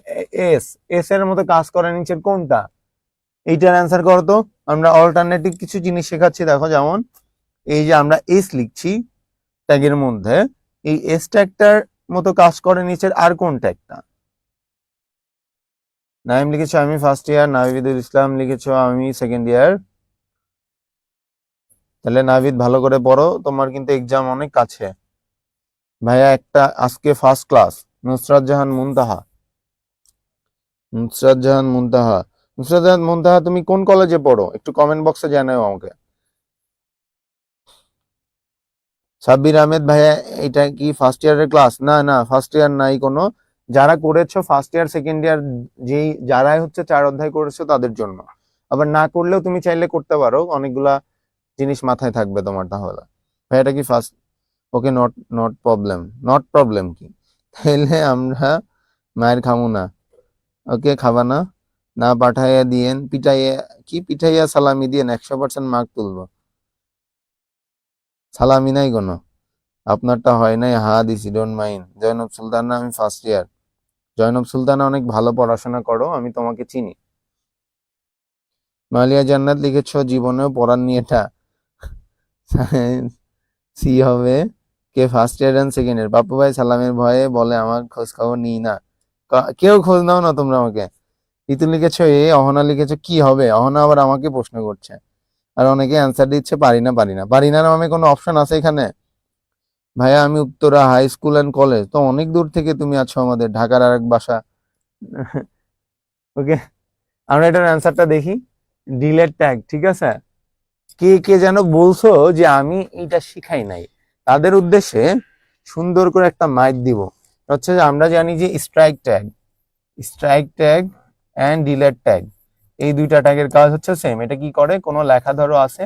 এস, এস এর মতো কাজ করে নিচের কোনটা? এইটার অ্যান্সার করো তো। আমরা অল্টারনেটিভ কিছু জিনিস শেখাচ্ছি, দেখো যেমন এই যে আমরা এস লিখছি ট্যাগের মধ্যে, এই এস ট্যাগটার মতো কাজ করে নিচের আর কোন ট্যাগটা? নাইম লিখেছো আমি ফার্স্ট ইয়ার, নাভিদুল ইসলাম লিখেছো আমি সেকেন্ড ইয়ার। তাহলে নাভিদ ভালো করে পড়ো, তোমার কিন্তু এক্সাম অনেক কাছে। ভাইয়া একটা আজকে ফার্স্ট ক্লাস, নুসরাত জাহান মুনতাহা। নুসরাত জাহান মুনতাহা, নুসরাত জাহান মুনতাহা, তুমি কোন কলেজে পড়ো একটু কমেন্ট বক্সে জানাও আমাকে। সাব্বির আহমেদ ভাইয়া, এটা কি ফার্স্ট ইয়ারের ক্লাস? না না, ফার্স্ট ইয়ার নাই কোনো। যারা করেছো ফার্স্ট ইয়ার সেকেন্ড ইয়ার, যেই যারাই হচ্ছে 4 অধ্যায় করেছো তাদের জন্য। আবার না করলেও তুমি চাইলে করতে পারো, অনেকগুলা জিনিস মাথায় থাকবে তোমার তাহলে। ভাই এটা কি first? Okay, not not problem. Not problem কি? তাইলে আমরা মায়ের খামু না। ওকে, খাবা না? না পাঠাইয়া দিয়েন, পিটাইয়া কি পিঠাইয়া সালামি দিয়েন, 100% মার্ক তুলবো। সালামি নাই কোনো? আপনারটা হয় নাই, হা দিছি, ডোন্ট মাইন্ড। জয়নব সুলতানা, আমি ফার্স্ট ইয়ার। জয়নব সুলতানা, অনেক ভালো পড়াশোনা করো, আমি তোমাকে চিনি। মালিয়া জান্নাত লিখেছ, জীবনেও পড়ার নিয়ে এটা সি হবে। কে first year and second year? বাপু ভাই সালামের ভয়ে বলে আমার খোঁজ খবর নিই না। কেউ খোঁজ নাও না তোমরা আমাকে। ঋতু লিখেছো এ, অহনা লিখেছো কি হবে? অহনা আবার আমাকে প্রশ্ন করছে, আর অনেকে অ্যান্সার দিচ্ছে পারি না পারি না পারি না। নামে কোনো অপশন আছে এখানে? ভাইয়া আমি Uttara high school and college. তো অনেক দূর থেকে তুমি আছো, আমাদের ঢাকার আরেক বাসা। ওকে, আমরা এটার অ্যান্সারটা দেখি। ডিলেট ট্যাগ, ঠিক আছে। কে কে যেন বলছো যে আমি এটা শিখাই নাই, তাদের উদ্দেশ্যে সুন্দর করে একটা মাইক দিব। হচ্ছে যে আমরা জানি যে strike tag and delete tag, এই দুইটা ট্যাগের কাজ হচ্ছে সেম। এটা কি করে, কোনো লেখা ধরো আছে,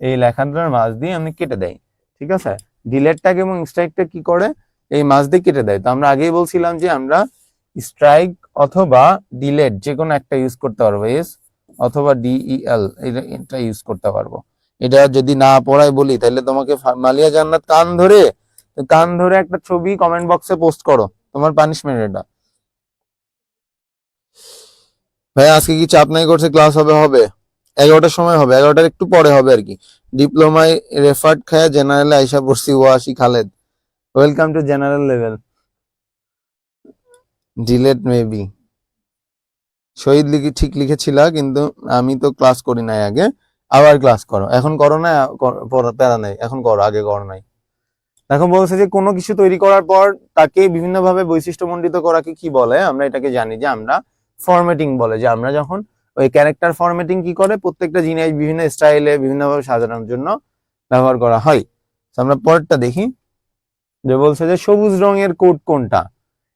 এই লেখাটার মাঝ দিয়ে আমি কেটে দেয়, ঠিক আছে। ডিলেট ট্যাগ এবং স্ট্রাইক ট্যাগ কি করে, এই মাঝ দিয়ে কেটে দেয়। তো আমরা আগেই বলছিলাম যে আমরা স্ট্রাইক অথবা ডিলেট যে কোনো একটা ইউজ করতে পারবো, এস অথবা ডিইএল, এটা ইউজ করতে পারবো। এটা যদি না পড়াই বলি তাহলে তোমাকে মালিয়া জান্নাত কান ধরে একটা ছবি কমেন্ট বক্সে পোস্ট করো, তোমার পানিশমেন্ট এটা। ভাই আজকে কি চাপ নাই করছে? ক্লাস হবে হবে 11টার সময় হবে, 11টার একটু পরে হবে আর কি। ডিপ্লোমায় রেফার্ড খায়া জেনারেলে আইসা পড়ছি, Wasi Khaled. Welcome to general level. Delete maybe. Shahid ঠিক লিখেছিলা, কিন্তু আমি তো ক্লাস করি নাই আগে। আবার ক্লাস করো, এখন করো না, প্যারা নাই, এখন করো, আগে করো নাই। এখন বলছে যে কোনো কিছু তৈরি করার পর তাকে বিভিন্নভাবে বৈশিষ্ট্যমণ্ডিত করাকে কি বলে? আমরা এটাকে জানি যে আমরা ফরম্যাটিং বলে। যে আমরা যখন ওই ক্যারেক্টার ফরম্যাটিং কি করে, প্রত্যেকটা জিনিস বিভিন্ন স্টাইলে বিভিন্নভাবে সাজানোর জন্য ব্যবহার করা হয়। আমরা পরেরটা দেখি, যে বলছে যে সবুজ রঙের কোড কোনটা?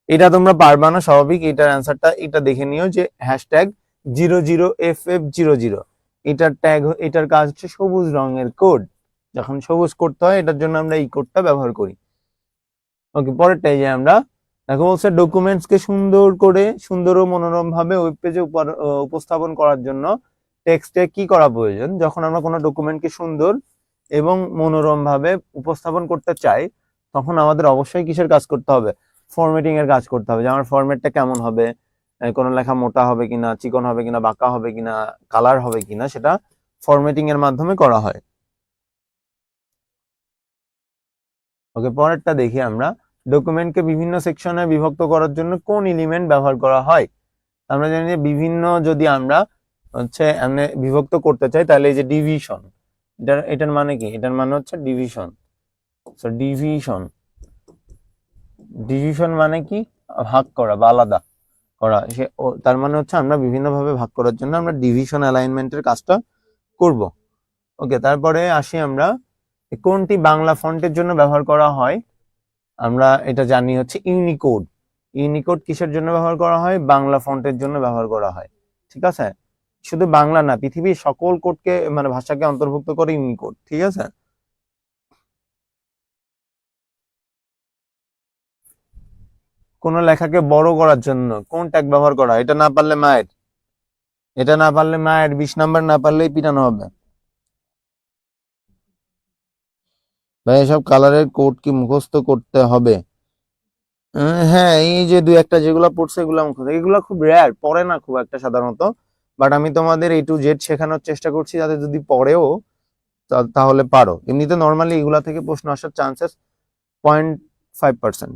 এটা তোমরা পারবা না স্বাভাবিক, এটার অ্যান্সারটা এটা দেখে নিও, যে হ্যাশট্যাগ 00FF00, এটার ট্যাগ, এটার কাজ হচ্ছে সবুজ রঙের কোড। যখন সবুজ করতে হয় এটার জন্য আমরা এই কোডটা ব্যবহার করি। ওকে, পরেরটাই যে আমরা দেখো বলছে ডকুমেন্টস কে সুন্দর ও মনোরম ভাবে ওয়েব পেজে উপস্থাপন করার জন্য টেক্সটে কি করা প্রয়োজন? যখন আমরা কোনো ডকুমেন্টকে সুন্দর এবং মনোরম ভাবে উপস্থাপন করতে চাই, তখন আমাদের অবশ্যই কিসের কাজ করতে হবে? ফরম্যাটিং এর কাজ করতে হবে। যে আমার ফরম্যাটটা কেমন হবে, কোনো লেখা মোটা হবে কিনা, চিকন হবে কিনা, বাঁকা হবে কিনা, কালার হবে কিনা, সেটা ফরম্যাটিং এর মাধ্যমে করা হয়। ওকে, পরেরটা দেখি আমরা, ডকুমেন্টকে বিভিন্ন সেকশনে বিভক্ত করার জন্য কোন এলিমেন্ট ব্যবহার করা হয়? আমরা জানি যে বিভিন্ন, যদি আমরা হচ্ছে এমনি বিভক্ত করতে চাই তাহলে এই যে ডিভিশন, এটার মানে কি? এটার মানে হচ্ছে ডিভিশন। ডিভিশন, ডিভিশন মানে কি? ভাগ করা বা আলাদা করা। তার মানে হচ্ছে আমরা বিভিন্নভাবে ভাগ করার জন্য আমরা ডিভিশন অ্যালাইনমেন্টের কাজটা করব। ওকে, তারপরে আসি আমরা, কোনটি বাংলা ফন্টের জন্য ব্যবহার করা হয়? আমরা এটা জানি হচ্ছে ইউনিকোড। ইউনিকোড কিসের জন্য ব্যবহার করা হয়? বাংলা ফন্টের জন্য ব্যবহার করা হয়, ঠিক আছে। শুধু বাংলা না, পৃথিবীর সকল কোডকে, মানে ভাষাকে অন্তর্ভুক্ত করে ইউনিকোড, ঠিক আছে। কোন লেখাকে বড় করার জন্য কোন ট্যাগ ব্যবহার করা হয়? এটা না পারলে মায়ের 20 নাম্বার, না পারলেই পিটানো হবে। ভাই এসব কালারের কোড কি মুখস্থ করতে হবে? হ্যাঁ, এই যে দুই একটা যেগুলো পড়ছে এগুলো মুখস্থ, এগুলো খুব রেয়ার, পড়ে না খুব একটা সাধারণত। বাট আমি তোমাদের A to Z শেখানোর চেষ্টা করছি, যাতে যদি পড়েও তাহলে পারো। এমনিতে নর্মালি এগুলা থেকে প্রশ্ন আসার চান্সেস 0.5%।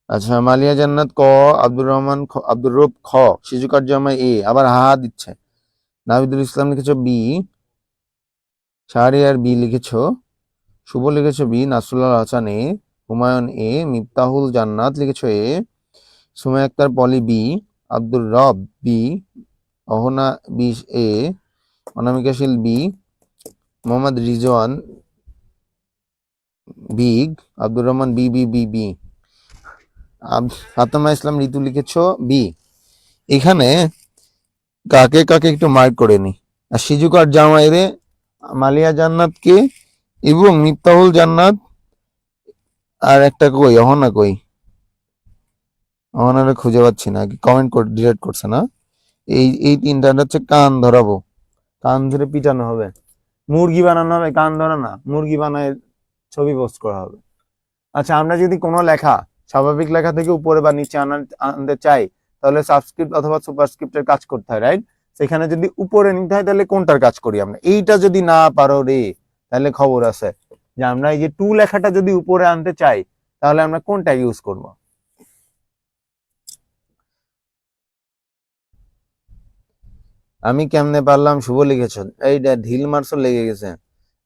আচ্ছা, মালিয়া জান্নাত ক, আব্দুর রহমান আব্দুর রব খ, শিজুকার জামা এ, আবার হা দিচ্ছে। নাবিদুল ইসলাম লিখেছো বি, শাহরিয়ার বি লিখেছো, শুভ লিখেছো B, Nasrullah Hasan A, Humayun A, Miftahul Jannat লিখেছো A, Sumaiya Akter Poli B, Abdur Rob B, Ahona বিশ এ, অনামিকা শীল বি, মোহাম্মদ রিজওয়ান বিগ, Abdur Rahman B B B B, Fatema Islam Ritu লিখেছো বি। এখানে কাকে কাকে একটু মার্ক করে নি। আর সিজুকার জামাইরে, মালিয়া জান্নাতকে এবং মিফতাহুল জান্নাত, আর একটা কই অহনা কই, অহনারে খুঁজে পাচ্ছি না, কমেন্ট করে ডিলিট করছে না। এই তিনটা হচ্ছে কান ধরাবো, কান ধরে পিটানো হবে, মুরগি বানানো হবে, কান ধরা না, মুরগি বানায় ছবি পোস্ট করা হবে। আচ্ছা, আমরা যদি কোনো লেখা স্বাভাবিক লেখা থেকে উপরে বা নিচে আনতে চাই, তাহলে সাবস্ক্রিপ্ট অথবা সুপারস্ক্রিপ্টের কাজ করতে হয়, রাইট? সেখানে যদি উপরে নিতে হয় তাহলে কোনটার কাজ করি আমরা? এইটা যদি না পারো রে, তাহলে খবর আছে যে আমরা এই যে টু লেখাটা যদি উপরে আনতে চাই, তাহলে আমরা কোনটা ইউজ করব? আমি কেমনে পারলাম? শুভ লিখেছ, এইটা ঢিল মারছো, লেগে গেছে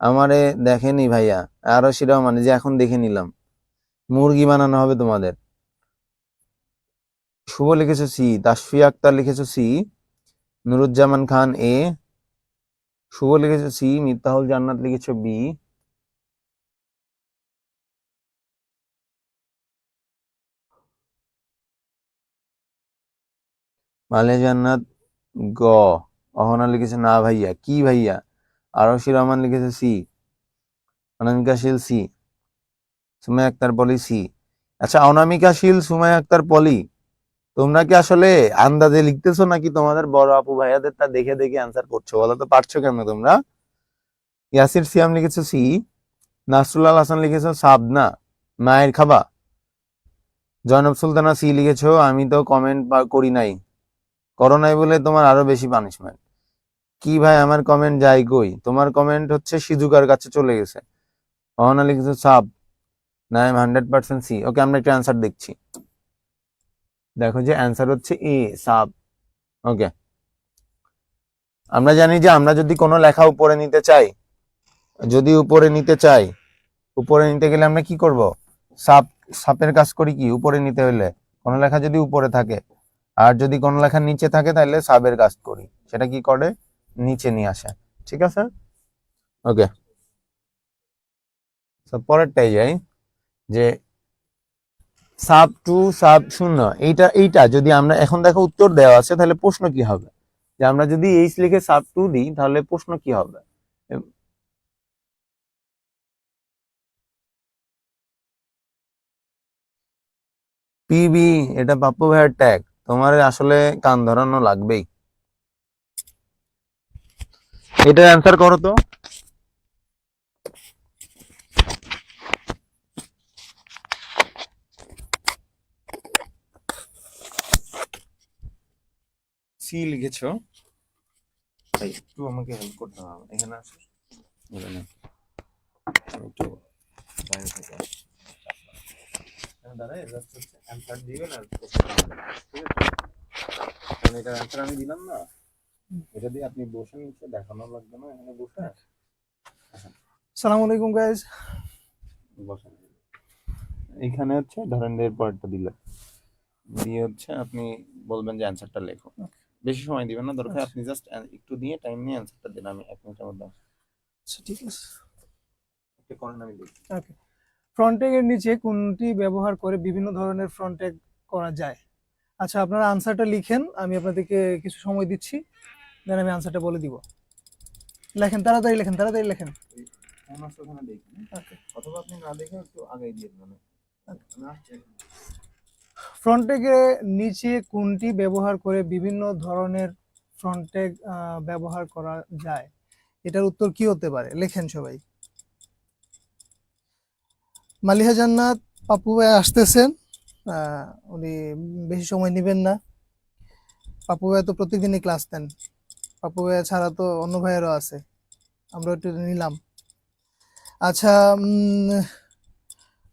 আমারে। দেখেনি ভাইয়া, আরো সেটাও মানে যে এখন দেখে নিলাম, মুরগি বানানো হবে তোমাদের। শুভ লিখেছো সি, তাসফিয়া আক্তার লিখেছো সি, নুরুজ্জামান খান এ, শুভ লিখেছো সি, মিফতাহুল জান্নাত লিখেছো বি, মালিয়া জান্নাত গ, অহনা লিখেছে না ভাইয়া, কি ভাইয়া? আরশি রহমান লিখেছে সি, অনামিকা শীল সি, সুমাইয়া আক্তার পলি সি। আচ্ছা, অনামিকা শীল, সুমাইয়া আক্তার পলি, তোমরা কি আসলে আন্দাজে লিখতেছো নাকি তোমাদের বড় আপু ভাইয়াদেরটা দেখে দেখে অ্যান্সার করছো? বলো তো, পারছো কেন তোমরা? ইয়াসির সিয়াম লিখেছো সি, নাসরুল্লাহ হাসান লিখেছো সাবনা, মায়ের খাবা। জয়নব সুলতানা সি লিখেছো, আমি তো কমেন্ট করি নাই, করো নাই বলে তোমার আরো বেশি পানিশমেন্ট। কি ভাই, আমার কমেন্ট যাই কই? তোমার কমেন্ট হচ্ছে সিজুকার কাছে চলে গেছে। অহনা লিখেছো সাব, না, 100% সি। ওকে, আমরা একটা অ্যান্সার দেখছি। দেখো যে অ্যান্সার হচ্ছে এ, সাব। ওকে, আমরা জানি যে আমরা যদি কোনো লেখা উপরে নিতে চাই, যদি উপরে নিতে চাই, উপরে নিতে গেলে আমরা কি করব? সাপ, সাপের কাজ করি কি উপরে নিতে হলে? কোনো লেখা যদি উপরে থাকে আর যদি কোনো লেখা নিচে থাকে, তাহলে সাবের কাজ করি, সেটা কি করে? নিচে নিয়ে আসে। ঠিক আছে, ওকে। পরেরটাই যাই, যে সাব টু সাব শূন্য, এইটা যদি আমরা এখন দেখো উত্তর দেওয়া আছে, তাহলে প্রশ্ন কি হবে? যে আমরা যদি এইচ লিখে সাব টু দিই, তাহলে প্রশ্ন কি হবে? পিবি, এটা পাপ্পু ভাইয়ের ট্যাগ, তোমার আসলে কান ধরানো লাগবেই। এটা অ্যান্সার করো তো। সি লিখেছো ভাই, একটু আমাকে হেল্প করতে হবে, এখানে আসো, এখানে একটু বাইরে থেকে আসো। এখানে দাঁড়ায় জাস্ট হচ্ছে অ্যান্সার দিবেন আর প্রশ্ন করবেন, ঠিক আছে? কারণ এটার অ্যান্সার আমি দিলাম না, এটা দিয়ে আপনি বসে নিচে দেখানো লাগবে না, এখানে বসে সালাম আলাইকুম গাইজ। বসেন। এখানে হচ্ছে ধরেন এর পরেরটা দিলে দিয়ে হচ্ছে আপনি বলবেন যে অ্যান্সারটা লেখো। বেশি সময় দিবেন না, দরকার আপনি জাস্ট একটু দিয়ে টাইম নিয়ে অ্যান্সারটা দিন, আমি 1 মিনিটের মধ্যে আচ্ছা, ঠিক আছে। একটা করেন, আমি দেখি। ওকে, ফ্রন্ট ট্যাগের নিচে কোনটি ব্যবহার করে বিভিন্ন ধরনের ফ্রন্ট ট্যাগ করা যায়? আচ্ছা, আপনারা আনসারটা লিখেন, আমি আপনাদেরকে কিছু সময় দিচ্ছি, দেন আমি আনসারটা বলে দিব। লেখেন, তাড়াতাড়ি লেখেন, তাড়াতাড়ি লেখেন। ফোন আছে ওখানে দেখেন, ওকে, অথবা আপনি না দেখে একটু আগে দিয়ে দিবেন। আমি আসছি এখন। ফ্রন্ট ট্যাগের নিচে কোনটি ব্যবহার করে বিভিন্ন ধরনের ফ্রন্ট ট্যাগ ব্যবহার করা যায়? এটার উত্তর কি হতে পারে? লেখেন সবাই। মালিহা জান্নাত, পাপ্পু ভাই আসতেছেন, উনি বেশি সময় নেবেন না। পাপ্পু ভাই তো প্রতিদিনই ক্লাস নেন, পাপ্পু ভাই ছাড়া তো অন্য ভাইয়েরও আছে, আমরা একটু নিলাম। আচ্ছা,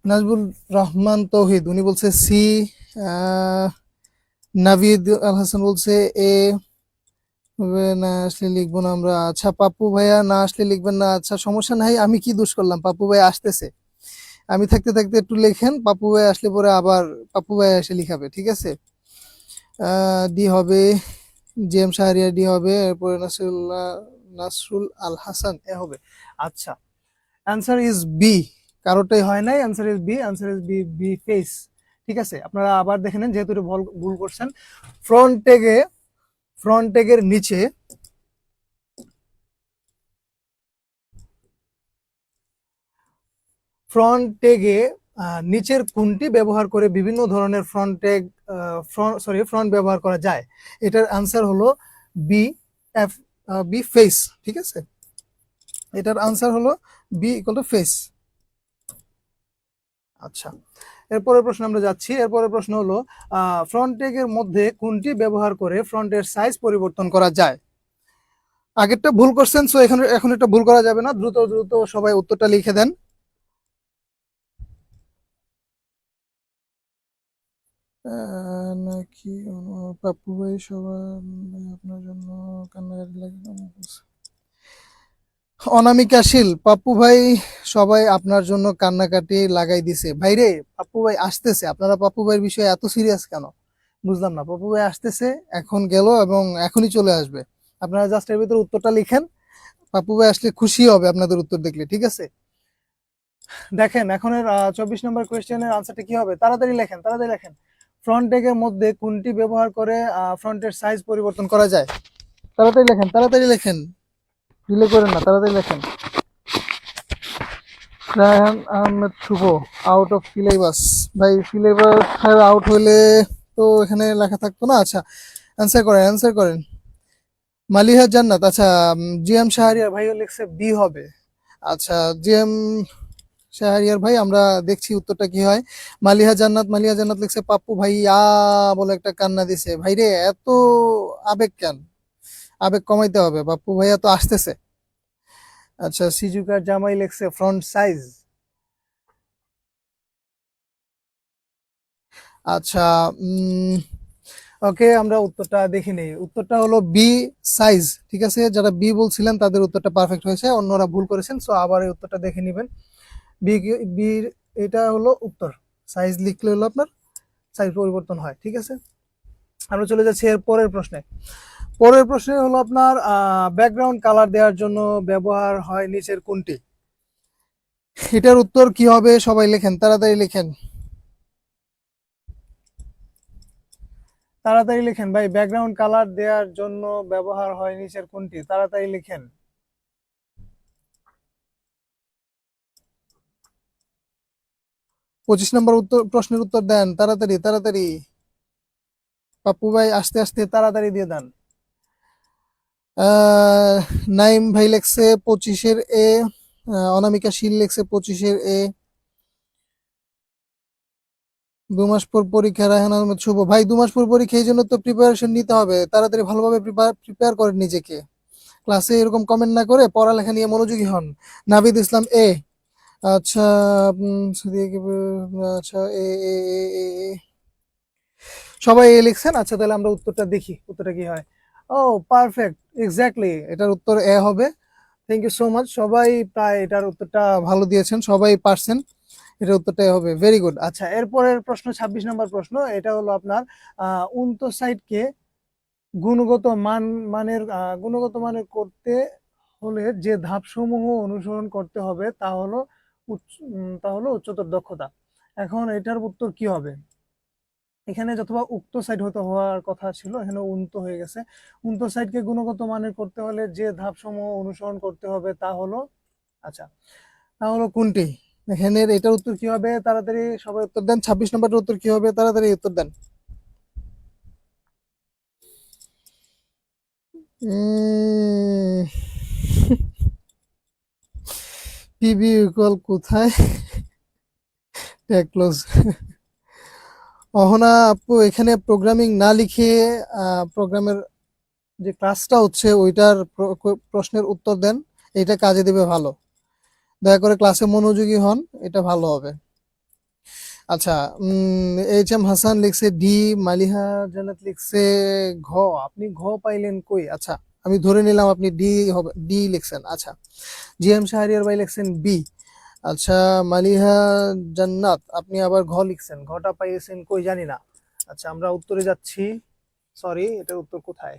নাজবুল রহমান তৌহিদ উনি বলছে সি, নাভিদ আল হাসান বলছে এ, হবে না আসলে লিখবো না আমরা। আচ্ছা পাপ্পু ভাইয়া না আসলে লিখবেন না, আচ্ছা সমস্যা নাই, আমি কি দোষ করলাম, পাপ্পু ভাই আসতেছে, আমি থাকতে থাকতে একটু লেখেন, পাপ্পু ভাই আসলে পরে আবার পাপ্পু ভাই এসে লিখাবে, ঠিক আছে। ডি হবে, জি এম শাহরিয়ার ডি হবে, এরপরে নাসরুল আল হাসান এ হবে। আচ্ছা অ্যান্সার ইজ বি, কারোটাই হয় নাই, answer is B, answer is B, B face. ঠিক আছে, আপনারা আবার দেখে নেন, যেহেতু এটা ভুল করছেন। ফ্রন্ট ট্যাগের নিচে ফ্রন্ট ট্যাগে নিচের কোনটি ব্যবহার করে বিভিন্ন ধরনের ফ্রন্ট ট্যাগ ফ্রন্ট ব্যবহার করা যায়? এটার আনসার হলো বি, এফ, বি ফেস। ঠিক আছে, এটার আনসার হলো বি ইকুয়াল টু ফেস। আচ্ছা, এরপরের প্রশ্ন আমরা যাচ্ছি। এরপরের প্রশ্ন হলো ফ্রন্ট ট্যাগের মধ্যে কোনটি ব্যবহার করে ফ্রন্টের সাইজ পরিবর্তন করা যায়? আগেরটা ভুল করছেন, সো এখন এটা ভুল করা যাবে না, দ্রুত দ্রুত সবাই উত্তরটা লিখে দেন। নাকি পাপ্পু ভাই সবার আপনার জন্য কান্নাকাটি লাগে? অনামিকাশীল, পাপ্পু ভাই সবাই আপনার জন্য কান্নাকাটি লাগাই দিছে। ভাই রে, পাপ্পু ভাই আসতেছে, আপনারা পাপ্পু ভাইয়ের বিষয়ে এত সিরিয়াস কেন বুঝলাম না। পাপ্পু ভাই আসতেছে, এখন গেল এবং এখনই চলে আসবে। আপনারা জাস্ট এর ভিতরে উত্তরটা লিখেন, পাপ্পু ভাই আসলে খুশি হবে আপনাদের উত্তর দেখলে, ঠিক আছে। দেখেন এখনের 24 নম্বর কোয়েশ্চেনের আনসারটা কি হবে, তাড়াতাড়ি লেখেন, তাড়াতাড়ি লেখেন। ফ্রন্ট ট্যাগের মধ্যে কোনটি ব্যবহার করে ফ্রন্টের সাইজ পরিবর্তন করা যায়? তাড়াতাড়ি লেখেন, তাড়াতাড়ি লেখেন, ডিলে করেন না, তাড়াতাড়ি লেখেন। রায়হান আহমেদ শুভ আউট অফ সিলেবাস। ভাই সিলেবাস আউট হলে তো এখানে লেখা থাকতো না। আচ্ছা অ্যান্সার করেন, অ্যান্সার করেন। মালিহা জান্নাত, আচ্ছা জি এম শাহরিয়ার ভাইও লিখছে বি হবে। আচ্ছা জি এম শাহরিয়ার ভাই, আমরা দেখছি উত্তরটা কি হয়। মালিহা জান্নাত লিখছে পাপ্পু ভাইয়া বলে একটা কান্না দিছে। ভাই রে, এত আবেগ কেন, আবেগ কমাইতে হবে, পাপ্পু ভাইয়া তো আসতেছে। আচ্ছা সিজুকার জামাই লিখছে ফ্রন্ট সাইজ। আচ্ছা ওকে, আমরা উত্তরটা দেখে নেই, উত্তরটা হলো বি সাইজ। ঠিক আছে, যারা বি বলছিলেন তাদের উত্তরটা পারফেক্ট হয়েছে, অন্যরা ভুল করেছেন, সো আবার এই উত্তরটা দেখে নেবেন। বি বি এটা হলো উত্তর, সাইজ লিখলে হলো আপনার সাইজ পরিবর্তন হয়। ঠিক আছে, আমরা চলে যাচ্ছি এর পরের প্রশ্নে। পরের প্রশ্নে হলো আপনার ব্যাকগ্রাউন্ড কালার দেওয়ার জন্য ব্যবহার হয় নিচের কোনটি? এটার উত্তর কি হবে, সবাই লেখেন, তাড়াতাড়ি লেখেন, তাড়াতাড়ি লেখেন ভাই। ব্যাকগ্রাউন্ড কালার দেওয়ার জন্য ব্যবহার হয় নিচের কোনটি? তাড়াতাড়ি লেখেন। 25 নম্বর প্রশ্নের উত্তর দেন, তাড়াতাড়ি তাড়াতাড়ি। পাপ্পু ভাই আস্তে আস্তে তাড়াতাড়ি দিয়ে দেন। আহ নাইম ভাই লেখছে 25-এর এ, অনামিকা শীল লেখছে 25-এর এ। 2 মাস পর পরীক্ষা, রায়হান আহমেদ শুভ ভাই 2 মাস পর পরীক্ষা, এই জন্য তো প্রিপারেশন নিতে হবে, তাড়াতাড়ি ভালোভাবে প্রিপেয়ার করেন নিজেকে, ক্লাসে এরকম কমেন্ট না করে পড়ালেখা নিয়ে মনোযোগী হন। নাবিদ ইসলাম এ, আচ্ছা আচ্ছা এ এ এ এ এ। সবাই এ লিখছেন। আচ্ছা তাহলে আমরা উত্তরটা দেখি, উত্তরটা কি হয়। ও পারফেক্ট, এক্স্যাক্টলি এটার উত্তর এ হবে। থ্যাংক ইউ সো মাচ, সবাই প্রায় এটার উত্তরটা ভালো দিয়েছেন, সবাই পারছেন, এটার উত্তরটা হবে, ভেরি গুড। আচ্ছা এরপরের প্রশ্ন 26 নম্বর প্রশ্ন, এটা হলো আপনার উনতোসাইটকে গুণগত গুণগত মানের করতে হলে যে ধাপসমূহ অনুসরণ করতে হবে তা হলো উচ্চতর দক্ষতা। এখন এটার উত্তর কি হবে? এখানে যথবা উক্ত সাইট হতে হওয়ার কথা ছিল, এখানে উন্ত হয়ে গেছে। উন্ত সাইটকে গুণগত মানের করতে হলে যে ধাপসমূহ অনুসরণ করতে হবে তা হলো, আচ্ছা তা হলো কোনটি? এখানে এটার উত্তর কি হবে, তাড়াতাড়ি সবাই উত্তর দেন। 26 নম্বরের উত্তর কি হবে, তাড়াতাড়ি উত্তর দেন। পিবি ইকুয়াল কোথায় ক্লোজ। অহনা আপু এখানে প্রোগ্রামিং না লিখে প্রোগ্রামের যে ক্লাসটা হচ্ছে ওইটার প্রশ্নের উত্তর দেন, এটা কাজে দেবে ভালো, দয়া করে ক্লাসে মনোযোগী হন, এটা ভালো হবে। আচ্ছা, এইচ এম হাসান লিখছে ডি, মালিহা জান্নাত লিখছে ঘ। আপনি ঘ পাইলেন কই? আচ্ছা, আমি ধরে নিলাম আপনি ডি হবে, ডি লিখছেন। আচ্ছা, জি এম শাহরিয়ার ভাই লিখছেন বি। আচ্ছা, মালিহা জান্নাত আপনি আবার ঘ লিখছেন, ঘটা পাইয়েছেন কই জানি না। আচ্ছা, আমরা উত্তরে যাচ্ছি। সরি, এটার উত্তর কোথায়?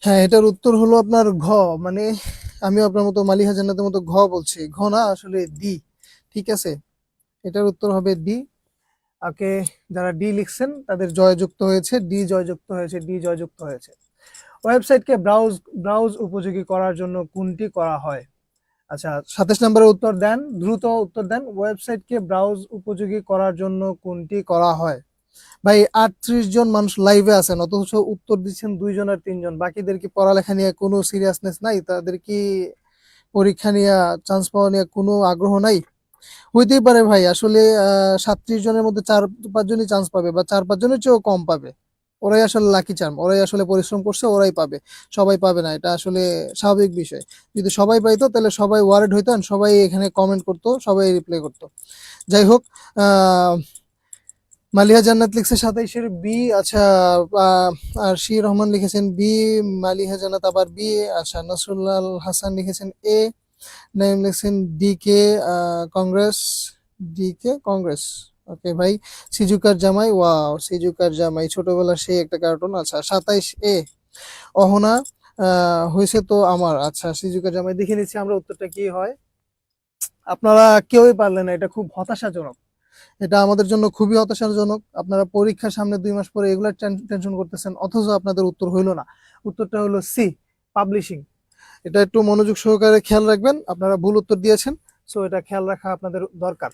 হ্যাঁ, এটার উত্তর হলো আপনার ঘ। মানে আমি আপনার মতো মালিহা জান্নাতের মতো ঘ বলছি, ঘ না, আসলে ডি। ঠিক আছে, এটার উত্তর হবে ডি। ওকে, যারা ডি লিখছেন তাদের জয়যুক্ত হয়েছে, ডি জয়যুক্ত হয়েছে, ডি জয়যুক্ত হয়েছে। ওয়েবসাইটকে ব্রাউজ ব্রাউজ উপযোগী করার জন্য কোনটি করা হয়? আচ্ছা, 27 নম্বরের উত্তর দেন, দ্রুত উত্তর দেন। ওয়েবসাইটকে ব্রাউজ উপযোগী করার জন্য কোনটি করা হয়? ভাই, 38 জন মানুষ লাইভে আছেন, অথচ উত্তর দিচ্ছেন 2 জন আর 3 জন। বাকিদের কি পড়ালেখা নিয়ে কোনো সিরিয়াসনেস নাই? তাদের কি পরীক্ষা নিয়ে, চান্স পাওয়া নিয়ে কোনো আগ্রহ নাই? হইতেই পারে ভাই, আসলে 37 জনের মধ্যে 4-5 জনই চান্স পাবে, বা 4-5 জনের চেয়েও কম পাবে। ওরাই আসলে লাকি চার্ম, ওরাই আসলে পরিশ্রম করছে, ওরাই পাবে। সবাই পাবে না, এটা আসলে স্বাভাবিক বিষয়। যদি সবাই পাইতো তাহলে সবাই ওয়ার্ড হইতেন, সবাই এখানে কমেন্ট করতো, সবাই রিপ্লাই করতো। যাই হোক, আহ মালিহা জান্নাত লিখছে 27-এর বি। আচ্ছা, আর শি রহমান লিখেছেন বি, মালিহা জান্নাত আবার বি। আচ্ছা, নসরুল্লাহ হাসান লিখেছেন এ, নাইম লিখছেন ডি কে, কংগ্রেস, ডি কে কংগ্রেস। ওকে ভাই, সিজুকার জামাই, ওয়াও, সিজুকার জামাই ছোটবেলার সেই একটা কার্টুন। আচ্ছা, 27 এ অহনা হয়েছে তো আমার। আচ্ছা, সিজুকার জামাই দেখে নিচ্ছি আমরা উত্তরটা কি হয়। আপনারা কেউই পারলেন না, এটা খুব হতাশাজনক। এটা আমাদের জন্য খুবই হতাশাজনক। আপনারা পরীক্ষার সামনে 2 মাস পরে এগুলা টেনশন করতেছেন, অথচ আপনাদের উত্তর হইলো না। উত্তরটা হলো সি, পাবলিশিং। এটা একটু মনোযোগ সহকারে খেয়াল রাখবেন, আপনারা ভুল উত্তর দিয়েছেন। সো এটা খেয়াল রাখা আপনাদের দরকার।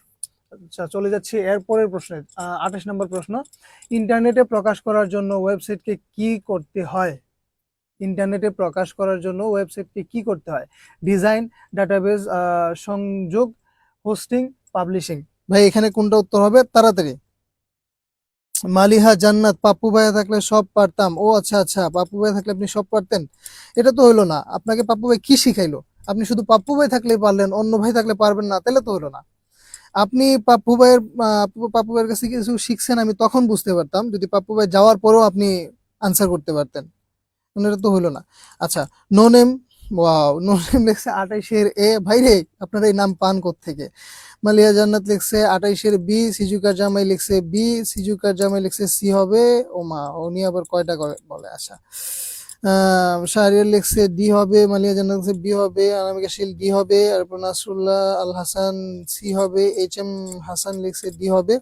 আচ্ছা, চলে যাচ্ছি এর পরের প্রশ্নে। 28 নম্বর প্রশ্ন, ইন্টারনেটে প্রকাশ করার জন্য ওয়েবসাইটকে কি করতে হয়? ইন্টারনেটে প্রকাশ করার জন্য ওয়েবসাইটকে কি করতে হয়? ডিজাইন, ডাটাবেজ সংযোগ, হোস্টিং, পাবলিশিং। ভাই, এখানে কোনটা উত্তর হবে? তাড়াতাড়ি। মালিহা জান্নাত, পাপ্পু ভাইয়া থাকলে সব পারতাম। ও আচ্ছা আচ্ছা, পাপ্পু ভাই থাকলে আপনি সব পারতেন। এটা তো হইলো না, আপনাকে পাপ্পু ভাই কি শিখাইলো? আপনি শুধু পাপ্পু ভাই থাকলেই পারলেন, অন্য ভাই থাকলে পারবেন না, তাহলে তো হলো না। আপনি পাপ্পু ভাইয়ের পাপ্পু ভাইয়ের কাছে কিছু শিখছেন, আমি তখন বুঝতে পারতাম, যদি পাপ্পু ভাই যাওয়ার পরেও আপনি আনসার করতে পারতেন। মানে এটা তো হইলো না। আচ্ছা, no name, wow, no name লিখছে 28-এর এ। ভাই রে, আপনারা এই নাম পান কোত্থেকে? মালিয়া জান্নাত লিখছে 28-এর বি, সিজুকার জামাই লিখছে বি, সিজুকার জামাই লিখছে সি হবে। ও মা, উনি আবার কয়টা করে বলে? আচ্ছা, শাহরিয়ার লিখছে ডি হবে, মালিয়া জান্নাত লিখছে বি হবে, অনামিকা শীল ডি হবে, তারপর নাসরুল্লাহ আল হাসান সি হবে, এইচ এম হাসান লিখছে ডি হবে।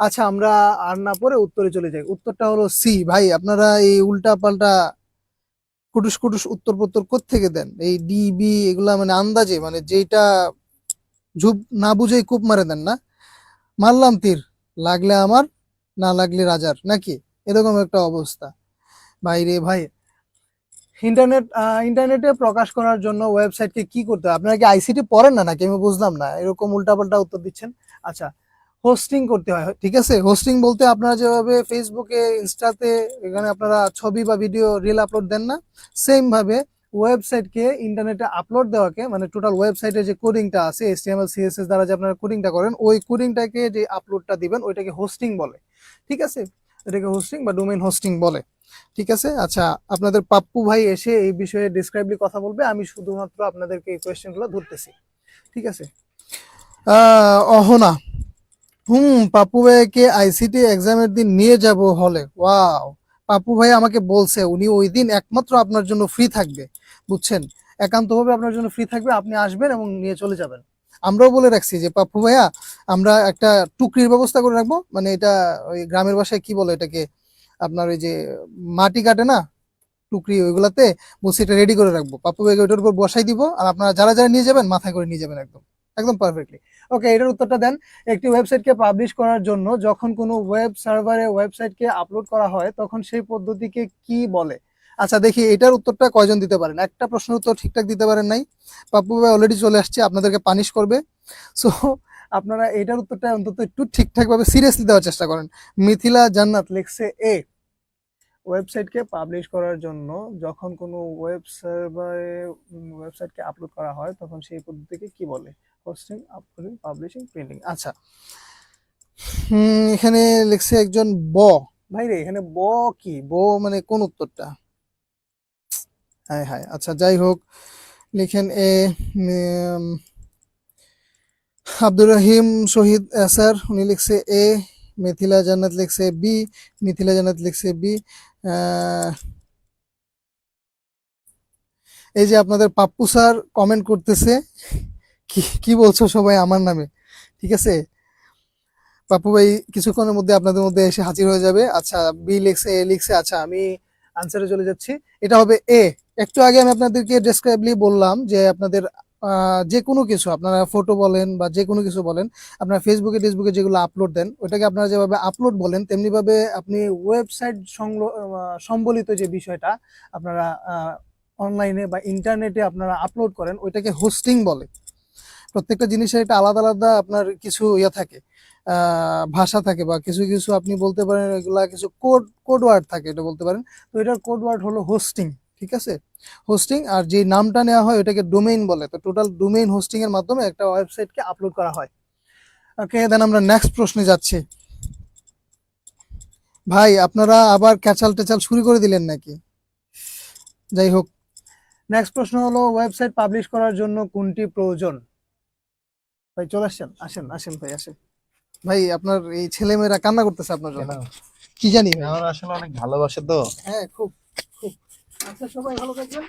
আচ্ছা, আমরা আর না পরে উত্তরে চলে যাই। উত্তরটা হলো সি। ভাই, আপনারা এই উল্টা পাল্টা কুটুস কুটুস উত্তর প্রত্তর কোত্থেকে দেন? এই ডি বি এগুলা মানে আন্দাজে, মানে যেটা ঝুপ না বুঝেই কূপ মারে দেন না? মারলাম তীর, লাগলে আমার, না লাগলে রাজার, নাকি এরকম একটা অবস্থা। ভাই রে ভাই, ইন্টারনেটে প্রকাশ করার জন্য ওয়েবসাইটকে কি করতে হয়? আপনারা কি আইসিটি পড়েন না নাকি? আমি বুঝলাম না, এরকম উল্টাপাল্টা উত্তর দিচ্ছেন। আচ্ছা, হোস্টিং করতে হয়, ঠিক আছে। হোস্টিং বলতে আপনারা যেভাবে ফেসবুকে, ইনস্টাতে এখানে আপনারা ছবি বা ভিডিও রিল আপলোড দেন না, সেম ভাবে ওয়েবসাইটকে ইন্টারনেটে আপলোড দেওয়াকে, মানে টোটাল ওয়েবসাইটে যে কোডিংটা আছে, এইচটিএমএল সিএসএস দ্বারা যে আপনারা কোডিংটা করেন, ওই কোডিংটাকে যে আপলোডটা দিবেন ওইটাকে হোস্টিং বলে। ঠিক আছে, এটাকে হোস্টিং বা ডোমেইন হোস্টিং বলে। ঠিক আছে। আচ্ছা, আপনাদের পাপ্পু ভাই এসে এই বিষয়ে ডিসক্রাইবলি কথা বলবে, আমি শুধুমাত্র আপনাদেরকে এই কোয়েশ্চেনগুলো ধরতেছি। ঠিক আছে। অহনা, পাপ্পু ভাইকে আইসিটি এক্সামের দিন নিয়ে যাব হলে। ওয়াও, পাপ্পু ভাই আমাকে বলছে উনি ওই দিন একমাত্র আপনার জন্য ফ্রি থাকবে, বুঝছেন? একান্তভাবে আপনার জন্য ফ্রি থাকবে, আপনি আসবেন এবং নিয়ে চলে যাবেন। আমরাও বলে রাখছি যে পাপ্পু ভাইয়া, আমরা একটা টুকরির ব্যবস্থা করে রাখবো, মানে এটা ওই গ্রামের ভাষায় কি বলে এটাকে, আপনার ওই যে মাটি কাটে না, টুকরি, ওইগুলাতে বলছি এটা রেডি করে রাখবো। পাপ্পু ভাইকে ওইটার উপর বসাই দিব, আর আপনারা যারা যারা নিয়ে যাবেন মাথায় করে নিয়ে যাবেন, একদম একদম পারফেক্টলি। ওকে, এটার উত্তরটা দেন। একটি ওয়েবসাইটকে পাবলিশ করার জন্য যখন কোনো ওয়েব সার্ভারে ওয়েবসাইটকে আপলোড করা হয় তখন সেই পদ্ধতিকে কি বলে? আচ্ছা, দেখি এটার উত্তরটা কয়জন দিতে পারেন। একটা প্রশ্নের উত্তর ঠিকঠাক দিতে পারেন নাই, পাপ্পু ভাই অলরেডি চলে আসছে, আপনাদেরকে পানিশ করবে। সো আপনারা এটার উত্তরটা অন্তত একটু ঠিকঠাক ভাবে সিরিয়াসলি দেওয়ার চেষ্টা করেন। মিথিলা জান্নাত লিখছে এ। ওয়েবসাইটকে পাবলিশ করার জন্য যখন কোনো ওয়েব সার্ভারে ওয়েবসাইটকে আপলোড করা হয় তখন সেই পদ্ধতিকে কি বলে? Hosting, uploading, publishing, printing. আচ্ছা, এখানে লিখছে একজন ভাই রে, এখানে কি মানে কোন উত্তরটা? হ্যাঁ হ্যাঁ, আচ্ছা যাই হোক, লিখেন এ। আব্দুর রহিম শহীদ স্যার উনি লিখছে এ, মিথিলা জান্নাত লিখছে বি, মিথিলা জান্নাত লিখছে বি। এই যে আপনাদের পাপ্পু স্যার কমেন্ট করতেছে, কি কি বলছো সবাই আমার নামে, ঠিক আছে? পাপ্পু ভাই কিছুক্ষণের মধ্যে আপনাদের মধ্যে এসে হাজির হয়ে যাবে। আচ্ছা, বি লিখছে, এ লিখছে। আচ্ছা, আমি আনসারে চলে যাচ্ছি, এটা হবে এ। একটু আগে আমি আপনাদেরকে ডেসক্রাইবলি বললাম যে আপনাদের যে কোনো কিছু, আপনারা ফটো বলেন বা যে কোনো কিছু বলেন, আপনারা ফেসবুকে টেসবুকে যেগুলো আপলোড দেন, ওইটাকে আপনারা যেভাবে আপলোড বলেন তেমনি ভাবে আপনি ওয়েবসাইট সম্বলিত যে বিষয়টা আপনারা অনলাইনে বা ইন্টারনেটে আপনারা আপলোড করেন, ওইটাকে হোস্টিং বলে। প্রত্যেকটা জিনিসের একটা আলাদা আলাদা আপনার কিছু ইয়ে থাকে, ভাষা থাকে, বা কিছু কিছু আপনি বলতে পারেন এগুলা কিছু কোড ওয়ার্ড থাকে, এটা বলতে পারেন। তো এটার কোড ওয়ার্ড হলো হোস্টিং, ঠিক আছে? হোস্টিং। আর যে নামটা নেওয়া হয় ওটাকে ডোমেইন বলে। তো টোটাল ডোমেইন হোস্টিং এর মাধ্যমে একটা ওয়েবসাইটকে আপলোড করা হয়। ওকে, দেন আমরা নেক্সট প্রশ্নে যাচ্ছি। ভাই আপনারা আবার ক্যাচাল টেচাল শুরু করে দিলেন নাকি? যাই হোক, নেক্সট প্রশ্ন হলো ওয়েবসাইট পাবলিশ করার জন্য কোনটি প্রয়োজন? ভাই চলে আসছেন, আসেন আসেন ভাই আসেন। ভাই আপনার এই ছেলেমেয়েরা কান্না করতেছে আপনার জন্য, কি জানি ভাই। আমার আসলে অনেক ভালোবাসে তো। হ্যাঁ, খুব খুব। আচ্ছা, সবাই ভালো থাকবেন।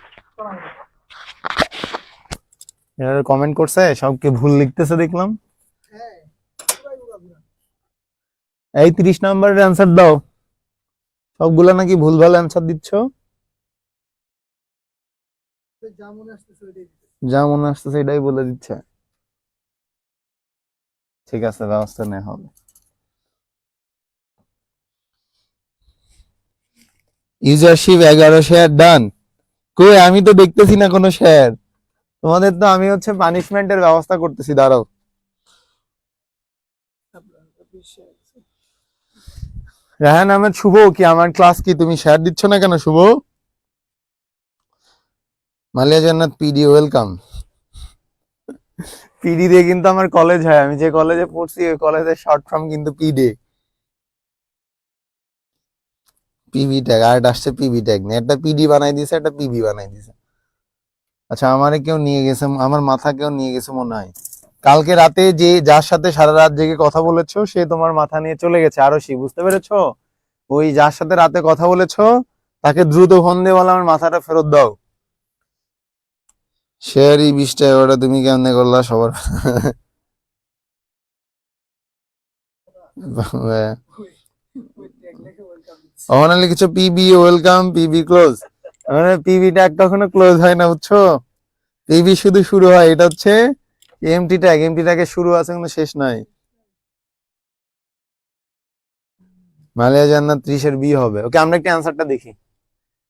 এরা কমেন্ট করছে, সবকে ভুল লিখতেছে দেখলাম। হ্যাঁ, সবাই উড়াধুরা। এই 30 নম্বরের অ্যান্সার দাও, সবগুলা নাকি ভুলভাল অ্যান্সার দিচ্ছ। যা মনে আসতেছে ওইটাই দিতে। যা মনে আসছে সেটাই বলে দিচ্ছে। ঠিক আছে, ব্যবস্থা নেওয়া হবে। ইউজারশিপ 11 শেয়ার ডান। কই আমি তো দেখতেছি না কোনো শেয়ার। তোমাদের তো আমি হচ্ছে পানিশমেন্টের ব্যবস্থা করতেছি, দাঁড়াও। রাহান আহমেদ শুভ, কি আমার ক্লাস কি তুমি শেয়ার দিচ্ছ না কেন শুভ? মালিয়া জান্নাত পিডি ওয়েলকাম। পিডি দিয়ে কিন্তু আমার কলেজ হয়, আমি যে কলেজে পড়ছি ওই কলেজের শর্ট ফর্ম কিন্তু পিডি। পিভি ট্যাগ আর এটা আসছে পিভি ট্যাগ নিয়ে, একটা পিডি বানাই দিছে, একটা পিভি বানাই দিছে। আচ্ছা, আমারে কেউ নিয়ে গেছে, আমার মাথা কেউ নিয়ে গেছে মনে হয়। কালকে রাতে যে যার সাথে সারা রাত জেগে কথা বলেছো সে তোমার মাথা নিয়ে চলে গেছে, আরশি, বুঝতে পেরেছো? ওই যার সাথে রাতে কথা বলেছো তাকে দ্রুত ফোন দিয়ে বলো আমার মাথাটা ফেরত দাও। শেয়ারই 20 টাকা, ওটা তুমি কেমনে করলা সবার? ওখানে লিখেছো পিবি ওয়েলকাম, পিবি ক্লোজ। মানে পিবি ট্যাগ কখনো ক্লোজ হয় না, বুঝছো? পিবি শুধু শুরু হয়, এটা হচ্ছে এমটি ট্যাগ। এমটি ট্যাগের শুরু আছে কিন্তু শেষ নাই। মালিয়া জান্নাত 30-এর বি হবে। ওকে, আমরা একটা অ্যান্সারটা দেখি।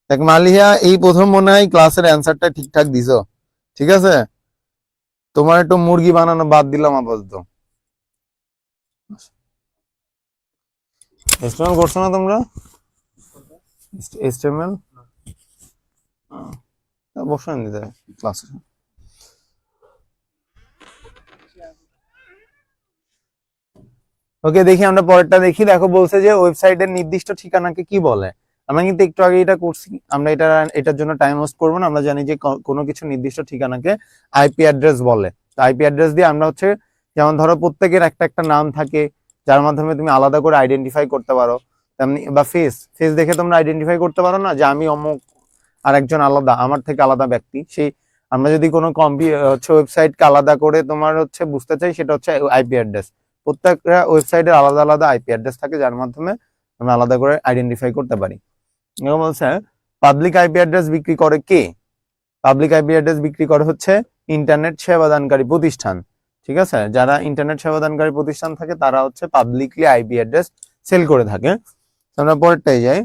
দেখ মালিয়া, এই প্রথম মনে হয় ক্লাসের অ্যান্সারটা ঠিকঠাক দিছো, ঠিক আছে? তোমার একটু মুরগি বানানো বাদ দিলাম আপাতত। এস্টেমেল করছো না তোমরা? এস্টেমেল বসে নিতে ক্লাসে। ওকে, দেখি আমরা পরেরটা দেখি। দেখো বলছে যে ওয়েবসাইটের নির্দিষ্ট ঠিকানাকে কি বলে। আমরা কিন্তু একটু আগে এটা করছি, আমরা এটার জন্য টাইম ওয়েস্ট করবো না। আমরা জানি যে কোনো কিছু নির্দিষ্ট ঠিকানাকে আইপি অ্যাড্রেস বলে। আইপি অ্যাড্রেস দিয়ে আমরা হচ্ছে, যেমন ধরো প্রত্যেকের একটা একটা নাম থাকে যার মাধ্যমে তুমি আলাদা করে আইডেন্টিফাই করতে পারো, তেমনি বা ফেস ফেস দেখে তোমরা আইডেন্টিফাই করতে পারো না যে আমি অমুক, আর একজন আলাদা, আমার থেকে আলাদা ব্যক্তি সেই। আমরা যদি কোনো হচ্ছে ওয়েবসাইটকে আলাদা করে তোমার হচ্ছে বুঝতে চাই, সেটা হচ্ছে আইপি অ্যাড্রেস। প্রত্যেকটা ওয়েবসাইটের আলাদা আলাদা আইপি অ্যাড্রেস থাকে যার মাধ্যমে আমরা আলাদা করে আইডেন্টিফাই করতে পারি। এরকম বলছে পাবলিক আইপি অ্যাড্রেস বিক্রি করে কে? পাবলিক আইপি অ্যাড্রেস বিক্রি করে হচ্ছে ইন্টারনেট সেবাদানকারী প্রতিষ্ঠান, ঠিক আছে? যারা ইন্টারনেট সেবাদানকারী প্রতিষ্ঠান থাকে তারা হচ্ছে পাবলিকলি আইপি অ্যাড্রেস সেল করে থাকে। আমরা পরেরটাই যাই।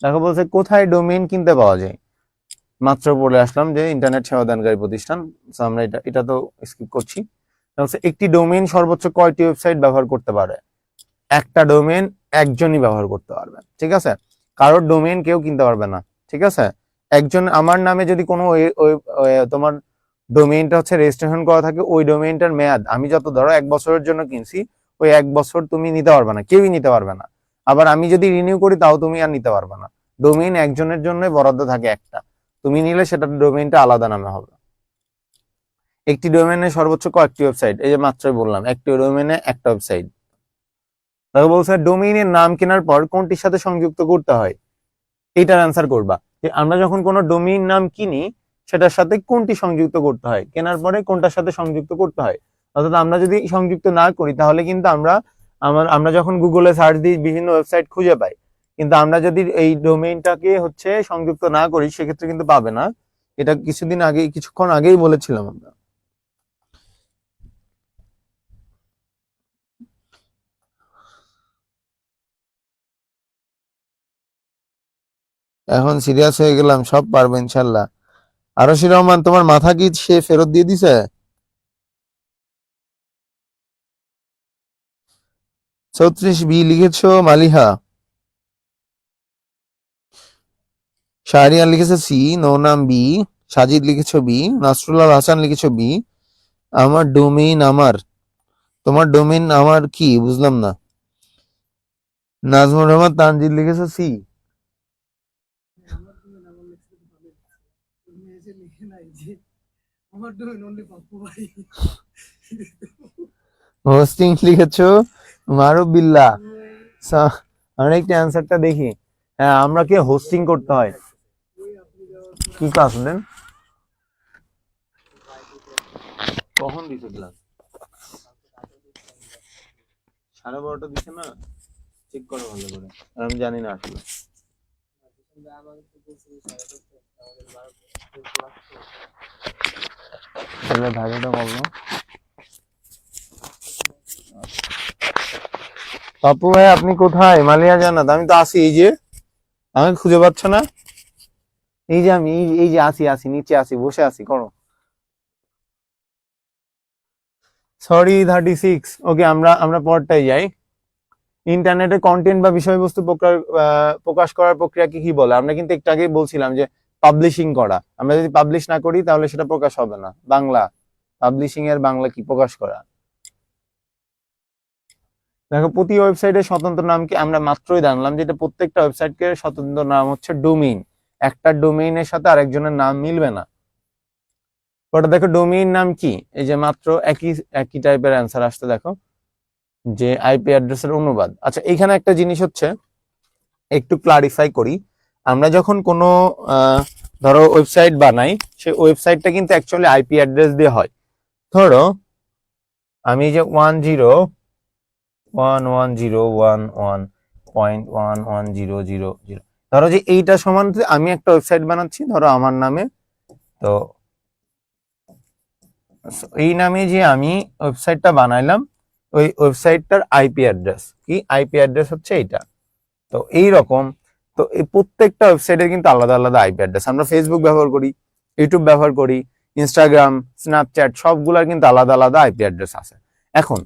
দেখো বলছে কোথায় ডোমেইন কিনতে পাওয়া যায়। মাত্র বলে আসলাম যে ইন্টারনেট সেবাদানকারী প্রতিষ্ঠান, আমরা এটা তো স্কিপ করছি। একটি ডোমেইন সর্বোচ্চ কয়টি ওয়েবসাইট ব্যবহার করতে পারে? একটা ডোমেইন একজনই ব্যবহার করতে পারবে, ঠিক আছে? কারোর ডোমেইন কেউ কিনতে পারবে না, ঠিক আছে? একজন আমার নামে যদি কোনো তোমার ডোমেইনটা হচ্ছে রেজিস্ট্রেশন করা থাকে, ওই ডোমেইনটার মেয়াদ আমি যত ধরো 1 বছরের জন্য কিনছি, ওই 1 বছর তুমি নিতে পারবে না, কেউই নিতে পারবে না। আবার আমি যদি রিনিউ করি তাও তুমি আর নিতে পারবে না। ডোমেইন একজনের জন্য বরাদ্দ থাকে একটা, তুমি নিলে সেটা ডোমেইনটা আলাদা নামে হবে। একটি ডোমেইনে সর্বোচ্চ কয়েকটি ওয়েবসাইট, এই যে মাত্রই বললাম একটি ডোমেইনে একটা ওয়েবসাইট। তাকে বলছে ডোমেইনের নাম কেনার পর কোনটির সাথে সংযুক্ত করতে হয়, এইটার অ্যান্সার করবা যে আমরা যখন কোনো ডোমেইন নাম কিনি সেটার সাথে কোনটি সংযুক্ত করতে হয়, কেনার পরে কোনটার সাথে সংযুক্ত করতে হয়। অর্থাৎ আমরা যদি সংযুক্ত না করি তাহলে কিন্তু আমরা যখন গুগলে সার্চ দিই বিভিন্ন ওয়েবসাইট খুঁজে পাই, কিন্তু আমরা যদি এই ডোমেইনটাকে হচ্ছে সংযুক্ত না করি সেক্ষেত্রে কিন্তু পাবে না। এটা কিছুক্ষণ আগেই বলেছিলাম আমরা। এখন সিরিয়াস হয়ে গেলাম, সব পারবো ইনশাল্লাহ। আরশি রহমান, তোমার মাথা কি সে ফেরত দিয়ে দিছে? 34 বি লিখেছো মালিহা। শাহরিয়ার লিখেছে সি, নৌনাম বি, সাজিদ লিখেছো বি, নাসরুল্লাহ হাসান লিখেছো বি। আমার ডোমেইন আমার, তোমার ডোমেইন আমার কি বুঝলাম না। নাজমুর রহমান তানজিদ লিখেছো সি। হোস্টিং লিখেছো মারুফ বিল্লাহ। আমরা একটু অ্যান্সারটা দেখি। হ্যাঁ, আমরা কি হোস্টিং করতে হয়? কি ক্লাস নেন? কখন দিছে ক্লাস? 12:30 দিছে না? চেক করো ভালো করে, আমি জানি না আসলে। তাহলে ধারণা বলো। পাপ্পু ভাই আপনি কোথায়? মালিয়া জান্নাত, আমি তো আসি, এই যে আমাকে খুঁজে পাচ্ছ না? এই যে আমি এই যে আসি নিচে আসি, বসে আছি, করো। সরি 36। ওকে, আমরা পরটাই যাই। ইন্টারনেটে কন্টেন্ট বা বিষয়বস্তু প্রকাশ করার প্রক্রিয়াকে কি বলে? আমরা কিন্তু একটু আগেই বলছিলাম যে পাবলিশিং করা। আমরা যদি পাবলিশ না করি তাহলে সেটা প্রকাশ হবে না। বাংলা পাবলিশিং এর বাংলা কি? প্রকাশ করা। দেখো, প্রতি ওয়েবসাইটের স্বতন্ত্র নাম কি? আমরা মাত্রই জানলাম যে এটা প্রত্যেকটা ওয়েবসাইটকে স্বতন্ত্র নাম হচ্ছে ডোমেইন। একটা ডোমেইনের সাথে আরেকজনের নাম মিলবে না। ওটা দেখো ডোমেইন নাম কি, এই যে মাত্র একই টাইপের অ্যান্সার আসতে দেখো যে আইপি অ্যাড্রেসের অনুবাদ। আচ্ছা, এখানে একটা জিনিস হচ্ছে একটু ক্লারিফাই করি। আমরা যখন কোনো ধরো ওয়েবসাইট বানাই, সেই ওয়েবসাইটটা কিন্তু অ্যাকচুয়ালি আইপি অ্যাড্রেস দিয়ে হয়। ধরো আমি যে 101.111.11000, ধরো যে এইটা সমান আমি একটা ওয়েবসাইট বানাচ্ছি ধরো আমার নামে। তো এই নামে যে আমি ওয়েবসাইটটা বানাইলাম, ওই ওয়েবসাইটটার আইপি অ্যাড্রেস কি? আইপি অ্যাড্রেস হচ্ছে এইটা। তো এইরকম, তো এই প্রত্যেকটা ওয়েবসাইটের কিন্তু আলাদা আলাদা আইপি অ্যাড্রেস। আমরা ফেসবুক ব্যবহার করি, ইউটিউব ব্যবহার করি, ইনস্টাগ্রাম, স্ন্যাপচ্যাট, সবগুলার কিন্তু আলাদা আলাদা আইপি অ্যাড্রেস আছে। এখন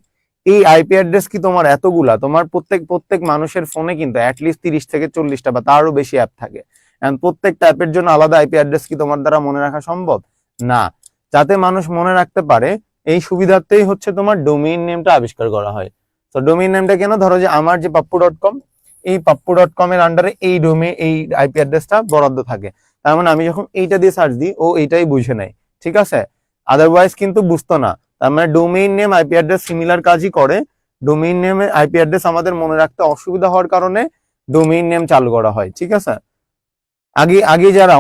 এই আইপি অ্যাড্রেস কি তোমার এতগুলা? তোমার প্রত্যেক মানুষের ফোনে কিন্তু অ্যাটলিস্ট 30 থেকে 40টা বা তারও বেশি অ্যাপ থাকে। এন্ড প্রত্যেকটা অ্যাপের জন্য আলাদা আইপি অ্যাড্রেস কি তোমার দ্বারা মনে রাখা সম্ভব না। যাতে মানুষ মনে রাখতে পারে এই সুবিধার্থেই হচ্ছে তোমার ডোমেইন নেমটা আবিষ্কার করা হয়। তো ডোমেইন নেমটা কেন? ধরো যে আমার যে পাপ্পু.com, এই পাপ্পু.com এর আন্ডারে এই আইপি অ্যাড্রেসটা বরাদ্দ থাকে। তার মানে আমি যখন এইটা দিয়ে সার্চ দিই ও এইটাই বুঝে নেয়, ঠিক আছে? আদারওয়াইজ কিন্তু বুঝতো না। তার মানে domain name IP address similar কাজই করে। ডোমেইন নেমের আইপি অ্যাড্রেস আমাদের মনে রাখতে অসুবিধা হওয়ার কারণে ডোমেইন নেম চালু করা হয়, ঠিক আছে?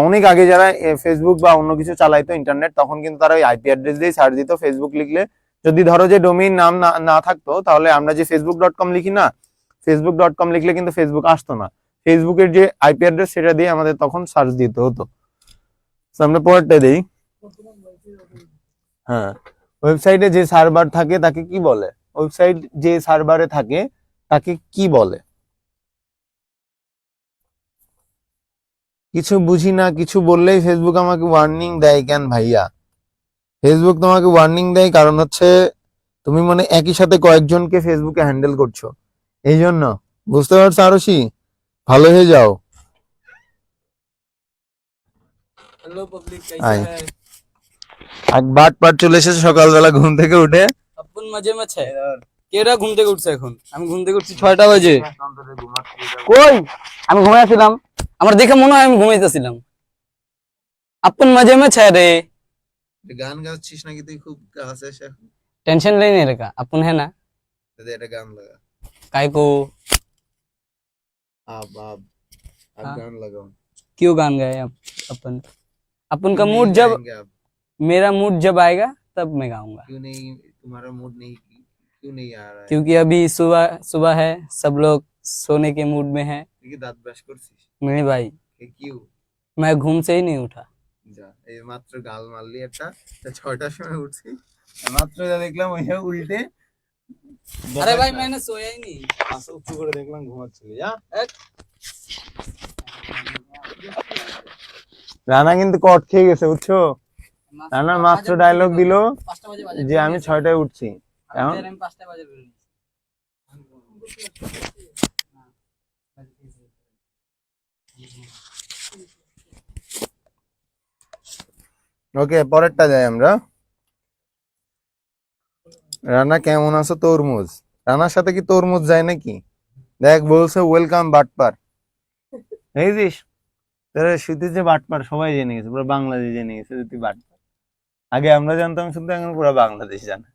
অনেক আগে যারা ফেসবুক বা অন্য কিছু চালাইতো ইন্টারনেট, তখন কিন্তু তারা ওই আইপি অ্যাড্রেস দিয়ে সার্চ দিত। ফেসবুক লিখলে যদি ধরো যে ডোমেইন নাম না থাকতো, তাহলে আমরা যে ফেসবুক.com লিখি না, ফেসবুক.com লিখলে কিন্তু ফেসবুক আসতো না। ফেসবুকের যে আইপি অ্যাড্রেস সেটা দিয়ে আমাদের তখন সার্চ দিতে হতো। আমরা পরেরটা দেই। হ্যাঁ, ওয়েবসাইটে যে সার্ভার থাকে তাকে কি বলে? ওয়েবসাইট যে সার্ভারে থাকে তাকে কি বলে? কিছু বুঝি না, কিছু বললেই ফেসবুক আমাকে ওয়ার্নিং দেয় কেন ভাইয়া? ফেসবুক তোমাকে ওয়ার্নিং দেয় কারণ হচ্ছে তুমি মানে একই সাথে কয়েকজনকে ফেসবুকে হ্যান্ডেল করছো, এই জন্য। বুঝতে পারছো আরশি? ভালো হয়ে যাও। हेलो पब्लिक आए। कैसा है? এক বাটপার চলে এসেছে সকালবেলা ঘুম থেকে উঠে। अपन मजे में छे কেরা ঘুম থেকে উঠছে এখন? আমি ঘুম থেকে উঠছি 6টা বাজে। কই আমি ঘুমাইছিলাম, আমার দেখে মনে হয় আমি ঘুমাইতেছিলাম। अपन मजे में छे रे, গান গাচ্ছিস নাকি তুই? খুব হাসিস এখন। टेंशन लेने का अपन है ना। এটা গান লাগা। काय को আব আব अब हाँ। गान लगाओ। क्यों गान गाए अपन? अपन का क्यों मूड नहीं जब गाएंगे आप? मेरा मूड जब आएगा तब मैं गाऊंगा, क्यों नहीं? तुम्हारा मूड नहीं, क्यों नहीं आ रहा है? क्योंकि अभी सुबह सुबह है, सब लोग सोने के मूड में है। তুই কি দাঁত ব্রাশ করছিস? नहीं भाई, কিউ मैं घूम से ही नहीं उठा। যা, এই মাত্র গাল মারলি একটা। তা 6টার সময় উঠছি, মাত্র যা দেখলাম ওইটা উল্টে। अरे भाई मैंने सोया ही नहीं। মাথা উঁচু করে দেখলাম ঘুমাচ্ছিলি। যা রানা কিন্তু কট খেয়ে গেছে বুঝছো। রানা মাত্র ডায়লগ দিল 5টা বাজে বাজে যে আমি 6টায় উঠছি। এখন আমি 5টা বাজে বের হইছি। ওকে, পরেরটা যাই আমরা। রানা কেমন আছো? তরমুজ। রানার সাথে কি তরমুজ যায় নাকি? দেখ বলছে ওয়েলকাম বাটপার। বুঝিস তোরা শুধু যে বাটপার সবাই জেনে গেছে, পুরো বাংলাদেশ জেনে গেছে যে তুই বাটপার। আগে আমরা জানতাম শুধু, এখন পুরো বাংলাদেশ জানে।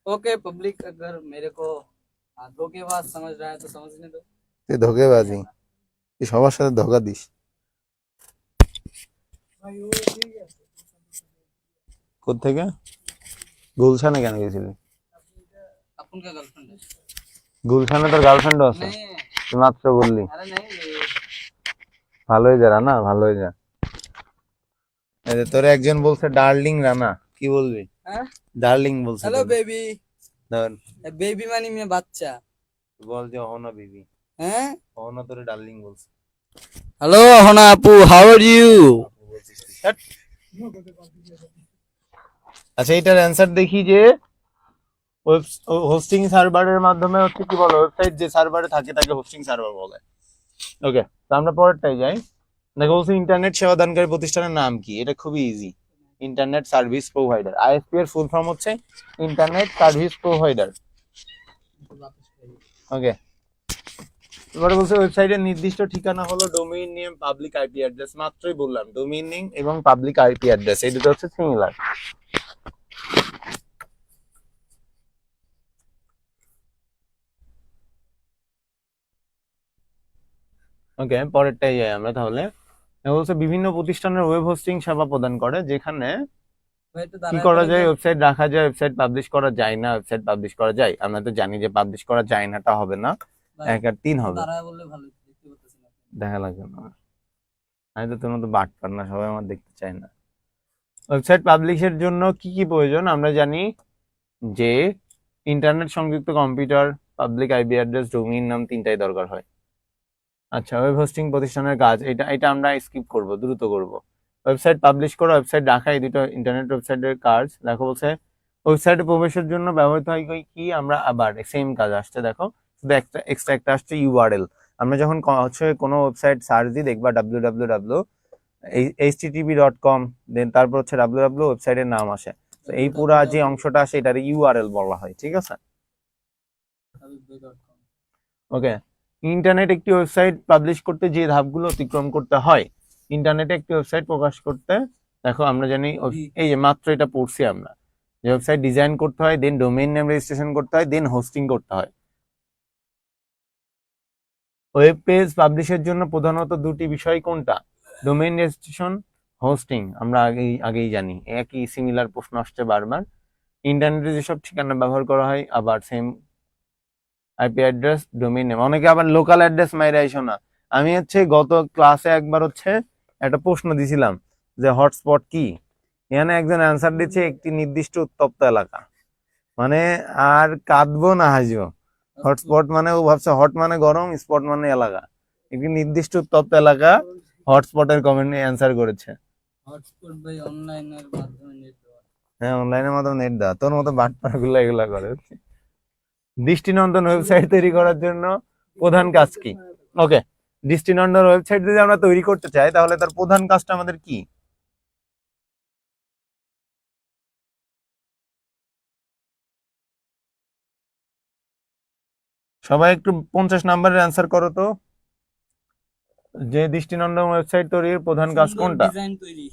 ओके पब्लिक, अगर मेरे को धोखेबाज समझ रहा है तो समझने दो। তুই ধোকেবাজি, তুই সবার সাথে ধোকা দিস। কোত্থেকে? গুলশানে কেন গেছিলি? अपन का गर्लफ्रेंड है? গুলশানে তোর গার্লফ্রেন্ডও আছে? नहीं, তুই মাত্র বললি। अरे नहीं ये ভালো হয়ে যা রানা, ভালো হয়ে যা। এই যে তোরে একজন বলছে ডার্লিং রানা, কি বলবি? হ্যাঁ? ডার্লিং বলছে हेलो তোরে। बेबी। ধর बेबी मानी मैं বাচ্চা। বল যে অহনা বিবি, हैं? অহনা তোরে ডার্লিং বলছে। हेलो होना আপু, हाउ आर यू? আপু বলছিস তুই। ধ্যাৎ। আচ্ছা এটার অ্যান্সার দেখি যে হোস্টিং সার্ভারের মাধ্যমে হচ্ছে কি বলে, ওয়েবসাইট যে সার্ভারে থাকে তাকে হোস্টিং সার্ভার বলে। ওকে, তো আমরা পরেরটাই যাই। দেখো বলছে ইন্টারনেট সেবা দানকারী প্রতিষ্ঠানের নাম কি? এটা খুবই easy, internet service provider. ISP এর ফুল ফর্ম হচ্ছে ইন্টারনেট সার্ভিস প্রোভাইডার। ওকে, এবারে বলছে ওয়েবসাইটের নির্দিষ্ট ঠিকানা হলো domain name, public IP address. মাত্রই বললাম ডোমেইন নেম এবং পাবলিক আইপি অ্যাড্রেস এই দুটো হচ্ছে সিমিলার। ওকে, পরেরটাই যাই আমরা তাহলে। বলছে বিভিন্ন প্রতিষ্ঠানের ওয়েব হোস্টিং সেবা প্রদান করে, যেখানে কি করা যায়? ওয়েবসাইট রাখা যায়, ওয়েবসাইট পাবলিশ করা যায় না, ওয়েবসাইট পাবলিশ করা যায়। আমরা তো জানি যে পাবলিশ করা যায় নাটা হবে না, 1 আর 3 হবে। দেখা লাগবে না, আমি তো তোর মতো বাটপার না, সবাই আমার দেখতে চায় না। ওয়েবসাইট পাবলিশের জন্য কি কি প্রয়োজন? আমরা জানি যে ইন্টারনেট সংযুক্ত computer, public IP address, domain নাম, তিনটাই দরকার হয়। আচ্ছা, ওয়েব হোস্টিং প্রতিষ্ঠানের কাজ, এটা আমরা স্কিপ করব, দ্রুত করব। ওয়েবসাইট পাবলিশ করা, ওয়েবসাইট রাখা, এই দুটো ইন্টারনেট ওয়েবসাইটের কাজ। দেখো বলছে ওয়েবসাইটে প্রবেশের জন্য ব্যবহৃত হয় কি? আমরা আবার সেম কাজ আসছে, দেখো শুধু একটা এক্সট্রা একটা আসছে ইউআরএল। আমরা যখন হচ্ছে কোনো ওয়েবসাইট সার্চ দিই দেখবা www.http.com, দেন তারপর হচ্ছে www ওয়েবসাইটের নাম আসে। তো এই পুরা যে অংশটা আসে এটার ইউআরএল বলা হয়, ঠিক আছে? ওকে, ইন্টারনেট একটি ওয়েবসাইট পাবলিশ করতে যে ধাপগুলো অতিক্রম করতে হয়, ইন্টারনেটে একটি ওয়েবসাইট প্রকাশ করতে, দেখো আমরা জানি এই যে মাত্র এটা পড়ছি আমরা, যে ওয়েবসাইট ডিজাইন করতে হয়, দেন ডোমেইন নেম রেজিস্ট্রেশন করতে হয়, দেন হোস্টিং করতে হয়। ওয়েব পেজ পাবলিশের জন্য প্রধানত দুটি বিষয় কোনটা? Domain registration, hosting. আমরা আগেই জানি, একই সিমিলার প্রশ্ন আসছে বারবার। ইন্টারনেটে যেসব ঠিকানা ব্যবহার করা হয়, আবার same IP address, domain name. অনেকে আবার লোকাল অ্যাড্রেস মাইরা আইসো না। আমি হচ্ছে গত ক্লাসে একবার হচ্ছে একটা প্রশ্ন দিছিলাম যে হটস্পট কি, এখানে একজন অ্যান্সার দিচ্ছে একটি নির্দিষ্ট উত্তপ্ত এলাকা। মানে আর কাঁদবো না হাসবো। হটস্পট মানে ও ভাবছে হট মানে গরম, স্পট মানে এলাকা। একটি নির্দিষ্ট উত্তপ্ত এলাকা হটস্পটের কমেন্ট অ্যান্সার করেছে। হটস্পট ভাই অনলাইনের মাধ্যমে নেট দেওয়া। হ্যাঁ, অনলাইনের মাধ্যমে নেট দেওয়া। তোর মতো বাটপাড়া গুলো এগুলা করে। দৃষ্টিনন্দন ওয়েবসাইট তৈরি করার জন্য প্রধান কাজ কি? ওকে, দৃষ্টিনন্দন ওয়েবসাইট যদি আমরা তৈরি করতে চাই তাহলে তার প্রধান কাজটা আমাদের কি? সবাই একটু 50 নাম্বারের অ্যান্সার করো তো, যে দৃষ্টিনন্দন ওয়েবসাইট তৈরির প্রধান কাজ সুন্দর কোনটা? ডিজাইন তৈরি।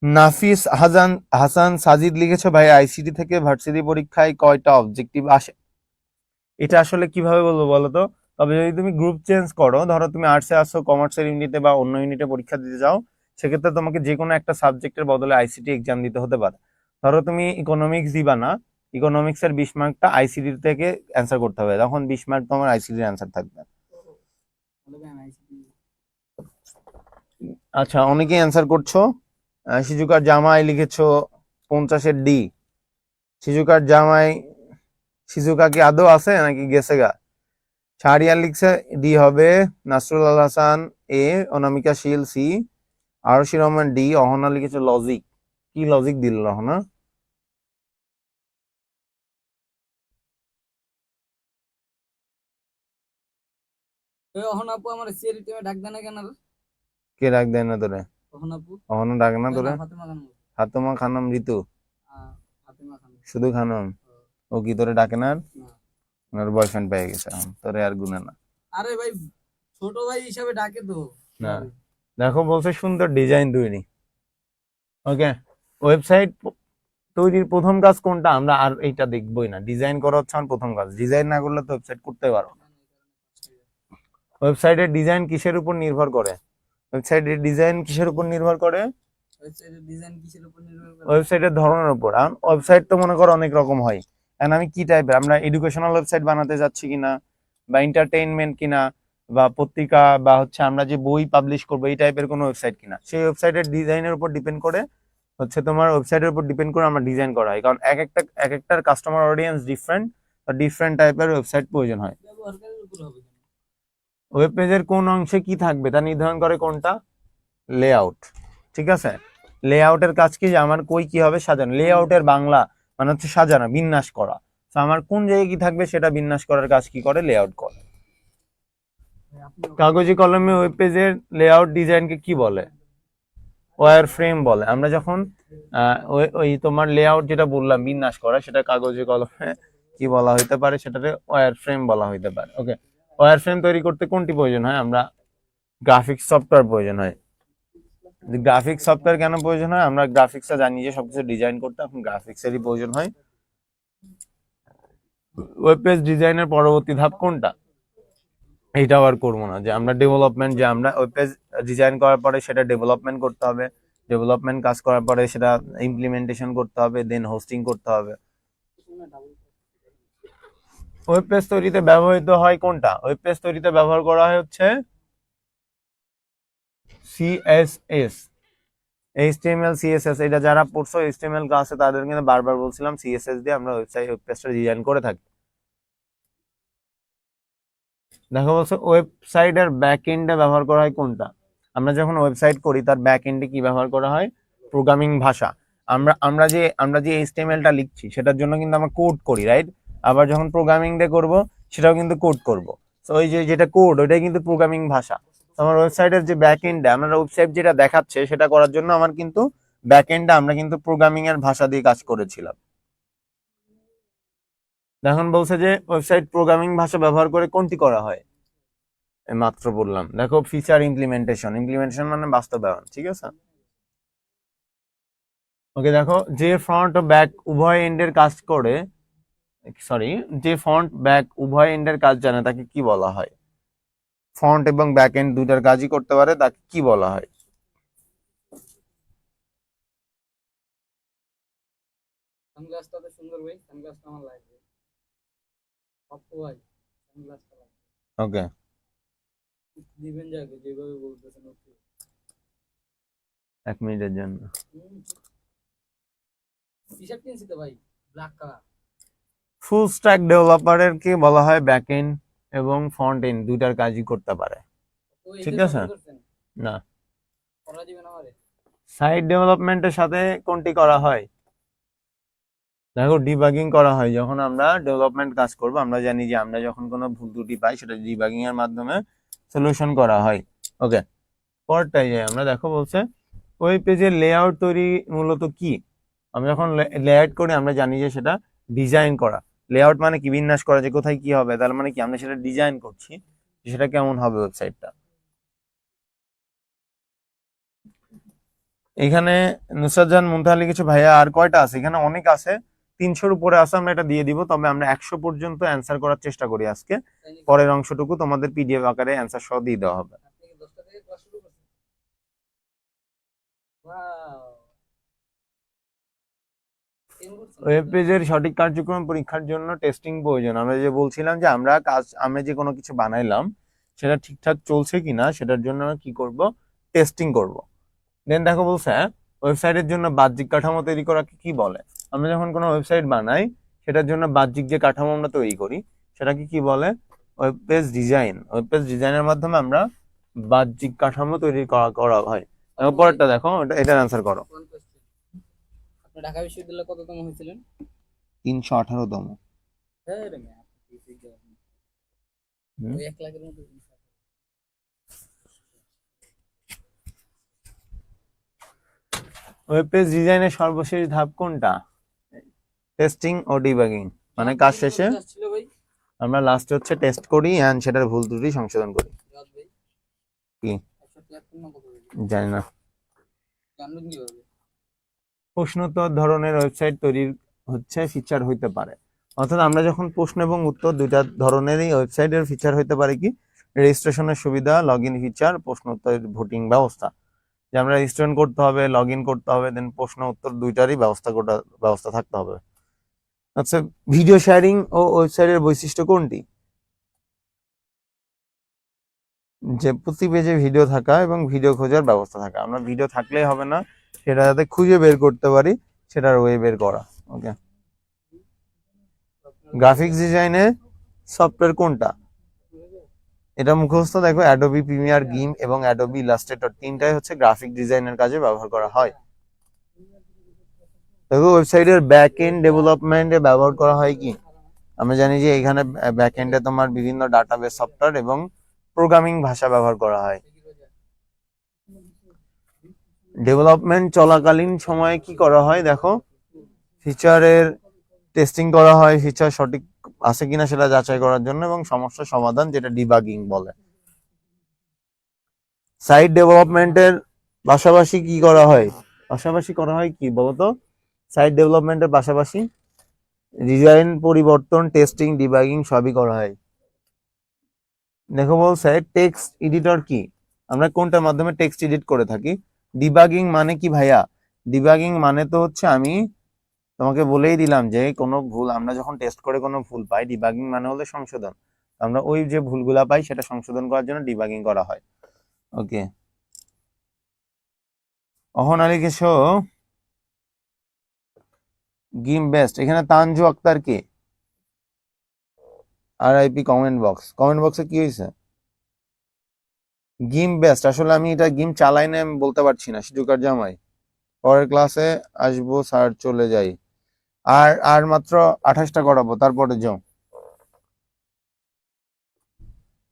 নাফিস হাসান সাজিদ লিখেছো, ভাই আইসিটি থেকে ভার্সিটি পরীক্ষায় কয়টা অবজেক্টিভ আসে? এটা আসলে কিভাবে বলবো বলো তো? তবে যদি তুমি গ্রুপ চেঞ্জ করো, ধরো তুমি আর্টসে আসো, কমার্সের ইউনিটে বা অন্য ইউনিটে পরীক্ষা দিতে যাও, সেক্ষেত্রে তোমাকে যে কোনো একটা সাবজেক্টের বদলে আইসিটি এক্সাম দিতে হতে পারে। ধরো তুমি ইকোনমিক্স দিবা না, ইকোনমিক্স এর 20 মার্কটা আইসিটি থেকে অ্যান্সার করতে হবে, তখন 20 মার্ক তোমার আইসিটির অ্যান্সার থাকবে। আচ্ছা, অনেকেই অ্যান্সার করছো। শিজুকার জামাই লিখেছো 50-এর ডি। শিজুকার জামাই, শিজুকা কি আদৌ আছে নাকি গেছে গা? শাহরিয়ার লিখছে ডি হবে। নাসরুল আল হাসান এ, অনামিকা শীল সি, আরশি রহমান ডি। অহনা লিখেছে লজিক। কি লজিক দিল অহনা? অহন আপু আমার সিএরি টিমে ডাক দেয় না কেন রে? কে ডাক দেয় না তোরে? অহন আপু অহনা ডাক না না, তোরে? ফাতেমা খানম। হাতুমা খানম ঋতু, ফাতেমা খানম। শুধু খানম। ও কি তোরে ডাকে না? না। ওনার বয়ফ্রেন্ড পেয়ে গেছে এখন, তোরে আর গুনে না। আরে ভাই, ছোট ভাই হিসাবে ডাকে তো। না, দেখো বলছে সুন্দর ডিজাইন তৈরি। ওকে, ওয়েবসাইট তৈরির প্রথম কাজ কোনটা? আমরা আর এইটা দেখবোই না, ডিজাইন করা হচ্ছে আমার প্রথম কাজ। ডিজাইন না করলে তো ওয়েবসাইট করতে পারো না। ওয়েবসাইটের ডিজাইন কিসের উপর নির্ভর করে? ওয়েবসাইটের ডিজাইন কিসের উপর নির্ভর করে? ওয়েবসাইটের ডিজাইন কিসের উপর নির্ভর করে? ওয়েবসাইটের ধরনের উপর। ওয়েবসাইট তো মনে করো অনেক রকম হয়। এখন আমি কি টাইপের, আমরা এডুকেশনাল ওয়েবসাইট বানাতে যাচ্ছি কিনা, বা এন্টারটেইনমেন্ট কিনা, বা পত্রিকা, বা হচ্ছে আমরা যে বই পাবলিশ করবো এই টাইপের কোনো ওয়েবসাইট কিনা, সেই ওয়েবসাইটের ডিজাইনের উপর ডিপেন্ড করে হচ্ছে তোমার ওয়েবসাইটের উপর ডিপেন্ড করে আমরা ডিজাইন করা হয়। কারণ এক একটার কাস্টমার অডিয়েন্স ডিফারেন্ট, ডিফারেন্ট টাইপের ওয়েবসাইট প্রয়োজন হয়। ব্যবহারকারীর উপর হবে কেন? ওয়েব পেজের কোন অংশে কি থাকবে তা নির্ধারণ করে কোনটা? লেআউট। ঠিক আছে, লেআউটের কাজ কি? যে আমার কই কি হবে সাজানো। লেআউটের বাংলা মানে হচ্ছে সাজানো, বিন্যাস করা। তো আমার কোন জায়গায় কি থাকবে সেটা বিন্যাস করার কাজ কি করে? লেআউট করে। কাগজি কলমে ওয়েব পেজের লেআউট ডিজাইনকে কি বলে? ওয়্যার ফ্রেম বলে। আমরা যখন ওই তোমার লেআউট যেটা বললাম বিন্যাস করা, সেটা কাগজি কলমে কি বলা হইতে পারে? সেটাতে ওয়্যার ফ্রেম বলা হইতে পারে। ওকে, ওয়্যার ফ্রেম তৈরি করতে কোনটি প্রয়োজন হয়? আমরা গ্রাফিক্স সফটওয়্যার প্রয়োজন হয়। গ্রাফিক্স সফটওয়্যার কেন প্রয়োজন হয়? আমরা গ্রাফিক্সটা জানি যে সবকিছু ডিজাইন করতে এখন গ্রাফিক্সেরই প্রয়োজন হয়। ওয়েব পেজ ডিজাইনের পরবর্তী ধাপ কোনটা? এইটাও আর করবো না, যে আমরা ডেভেলপমেন্ট, যে আমরা ওয়েব পেজ ডিজাইন করার পরে সেটা ডেভেলপমেন্ট করতে হবে, ডেভেলপমেন্ট কাজ করার পরে সেটা ইমপ্লিমেন্টেশন করতে হবে, দেন হোস্টিং করতে হবে। ওয়েব পেজ তৈরিতে ব্যবহৃত হয় কোনটা? ওয়েব পেজ তৈরিতে ব্যবহার করা হয় হচ্ছে সিএসএস, এইচটিএমএল সিএসএস। এটা যারা পড়ছো এইচটিএমএল ক্লাসে তাদের কিন্তু বারবার বলছিলাম, সিএসএস দিয়ে আমরা ওয়েব পেজটা ডিজাইন করে থাকি। দেখো বলছো ওয়েবসাইটের ব্যাক এন্ডে ব্যবহার করা হয় কোনটা? আমরা যখন ওয়েবসাইট করি তার ব্যাক এন্ডে কি ব্যবহার করা হয়? প্রোগ্রামিং ভাষা। আমরা যে এইচটিএমএলটা লিখছি সেটার জন্য কিন্তু আমরা কোড করি, রাইট? আবার যখন প্রোগ্রামিং দিয়ে করব সেটাও কিন্তু কোড করব। তো ওই যে যেটা কোড ওইটাই কিন্তু প্রোগ্রামিং ভাষা। তো আমার ওয়েবসাইটের যে ব্যাক এন্ডে আমরা ওয়েবসাইট যেটা দেখাচ্ছে সেটা করার জন্য আমার কিন্তু ব্যাক এন্ডে আমরা কিন্তু প্রোগ্রামিং এর ভাষা দিয়ে কাজ করেছিলাম। এখন বলছে যে ওয়েবসাইট প্রোগ্রামিং ভাষা ব্যবহার করে কোনটি করা হয়? মাত্র বললাম, দেখো ফিচার ইমপ্লিমেন্টেশন। ইমপ্লিমেন্টেশন মানে বাস্তবায়ন, ঠিক আছে? ওকে, দেখো যে ফ্রন্ট ও ব্যাক উভয় এন্ডের কাজ করে, সরি, যে ফ্রন্ট ব্যাক উভয় এন্ডের কাজ জানে তাকে কি বলা হয়? ফ্রন্ট এবং ব্যাক এন্ড দুইটার কাজই করতে পারে, তাকে কি বলা হয়? সানগ্লাসটা তো সুন্দর ভাই, সানগ্লাসটা আমার লাগবে। আপু ভাই, সানগ্লাসটা লাগবে। ওকে, দিবেন যাকে যেভাবে বলতেছেন। ওকে, 1 মিনিটের জন্য। টি শার্ট কিনছি তো ভাই, ব্ল্যাক কালার। ফুল স্ট্যাক ডেভেলপারের কে বলা হয় ব্যাক এন্ড এবং ফ্রন্ট এন্ড দুইটার কাজই করতে পারে, ঠিক আছে? না, করা দিবেন আমারে? সাইট ডেভেলপমেন্টের সাথে কোনটি করা হয়? দেখো ডিবাগিং করা হয় যখন আমরা ডেভেলপমেন্ট কাজ করব, আমরা জানি যে আমরা যখন কোনো ভুল ত্রুটি পাই সেটা ডিবাগিং এর মাধ্যমে সলিউশন করা হয়। ওকে, পরটাই যাই আমরা। দেখো বলছে ওয়েব পেজের লেআউট তৈরি মূলত কি। আমরা যখন লেআউট করি আমরা জানি যে সেটা ডিজাইন করা। লেআউট মানে কি, বিন্যাস করা, যে কোথায় কি হবে, তার মানে কি আমরা সেটা ডিজাইন করছি যে সেটা কেমন হবে ওয়েবসাইটটা। এখানে নুসরাত জাহান মুনতাহা কিছু ভাইয়া আর কয়টা আছে, এখানে অনেক আছে, 300-র উপরে আছে। আমরা এটা দিয়ে দিব, তবে আমরা 100 পর্যন্ত অ্যান্সার করার চেষ্টা করি আজকে। পরের অংশটুকু তোমাদের পিডিএফ আকারে অ্যান্সার সহ দিয়ে দেওয়া হবে। ওয়েব পেজের সঠিক কার্যক্রম পরীক্ষার জন্য টেস্টিং প্রয়োজন। আমরা যে বলছিলাম যে আমরা যে কোনো কিছু বানাইলাম সেটা ঠিকঠাক চলছে কিনা সেটার জন্য আমরা কি করব, টেস্টিং করব। দেন দেখো বলছে ওয়েবসাইটের জন্য বাহ্যিক কাঠামো তৈরি করাকে কি বলে। আমরা যখন কোনো ওয়েবসাইট বানাই সেটার জন্য বাহ্যিক যে কাঠামো আমরা তৈরি করি সেটাকে কি বলে, web page design. Web page ডিজাইনের মাধ্যমে আমরা বাহ্যিক কাঠামো তৈরি করা হয়। পরেরটা দেখো, এটার অ্যান্সার করো। আপনি ঢাকা বিশ্ববিদ্যালয়ে কততম হয়েছিলেন? 318তম। হ্যাঁ রে মিয়া, হুম। ওই 1 লাখের মতো। ওয়েব পেজ ডিজাইনের সর্বশেষ ধাপ কোনটা? টেস্টিং ও ডিবাগিং, মানে কাজ শেষে ছিল ভাই, আমরা লাস্টে হচ্ছে টেস্ট করি এন্ড সেটার ভুল ত্রুটি সংশোধন করি। রাত ভাই কি 173 না কত ভাই, জানি না। জানবেন কিভাবে? প্রশ্নোত্তর ধরনের ওয়েবসাইট তৈরির হচ্ছে ফিচার হইতে পারে। অর্থাৎ আমরা যখন প্রশ্ন এবং উত্তর দুইটা ধরনেরই ওয়েবসাইটের ফিচার হইতে পারে কি, রেজিস্ট্রেশনের সুবিধা, লগ ইন ফিচার, প্রশ্ন উত্তরের ভোটিং ব্যবস্থা। যে আমরা রেজিস্ট্রেশন করতে হবে, লগ ইন করতে হবে, দেন প্রশ্ন উত্তর দুইটারই ব্যবস্থা থাকতে হবে। আচ্ছা, ভিডিও শেয়ারিং ও ওয়েবসাইটের বৈশিষ্ট্য কোনটি? যে প্রতি পেজে ভিডিও থাকা এবং ভিডিও খোঁজার ব্যবস্থা থাকা। আমরা ভিডিও থাকলেই হবে না, সেটা যাতে খুঁজে বের করতে পারি সেটার ওয়ে বের করা। ওকে, গ্রাফিক্স ডিজাইনে সফটওয়্যার কোনটা? এটা মুখস্থ। দেখো অ্যাডোবি প্রিমিয়ার, গিম এবং অ্যাডোবি ইলাস্ট্রেটর, তিনটাই হচ্ছে গ্রাফিক ডিজাইনের কাজে ব্যবহার করা হয়। দেখো ওয়েবসাইটের ব্যাক এন্ড ডেভেলপমেন্টে ব্যবহার করা হয় কি, আমরা জানি যে এখানে ব্যাক এন্ডে তোমার বিভিন্ন ডাটাবেস সফটওয়্যার এবং প্রোগ্রামিং ভাষা ব্যবহার করা হয়। ডেভেলপমেন্ট চলাকালীন সময়ে কি করা হয়, দেখো ফিচারের টেস্টিং করা হয়, ফিচার সঠিক আছে কিনা সেটা যাচাই করার জন্য, এবং সমস্যার সমাধান, যেটা ডিবাগিং বলে। সাইট ডেভেলপমেন্টের পাশাপাশি কি করা হয়, কি বলতো? সাইট ডেভেলপমেন্টের পাশাপাশি ডিজাইন পরিবর্তন, টেস্টিং, ডিবাগিং সবই করা হয়। দেখো বলছে টেক্সট এডিটর কি, আমরা কোনটার মাধ্যমে টেক্সট এডিট করে থাকি। ডিবাগিং মানে কি ভাইয়া? ডিবাগিং মানে তো হচ্ছে, আমি তোমাকে বলেই দিলাম যে কোনো ভুল আমরা যখন টেস্ট করে কোনো ভুল পাই, ডিবাগিং মানে হলো সংশোধন। আমরা ওই যে ভুলগুলা পাই সেটা সংশোধন করার জন্য ডিবাগিং করা হয়। ওকে, অহন আলী কেশো গিম বেস্ট, এখানে তানজু আক্তার কে? RIP কমেন্ট বক্সে কি হয়েছে? গিম বেস্ট, আসলে আমি এটা গিম চালাই না, আমি বলতে পারছি না। সিজুকার জামাই, পরের ক্লাসে আসবো স্যার, চলে যাই। আর মাত্র 28টা করাবো, তারপরে যাও।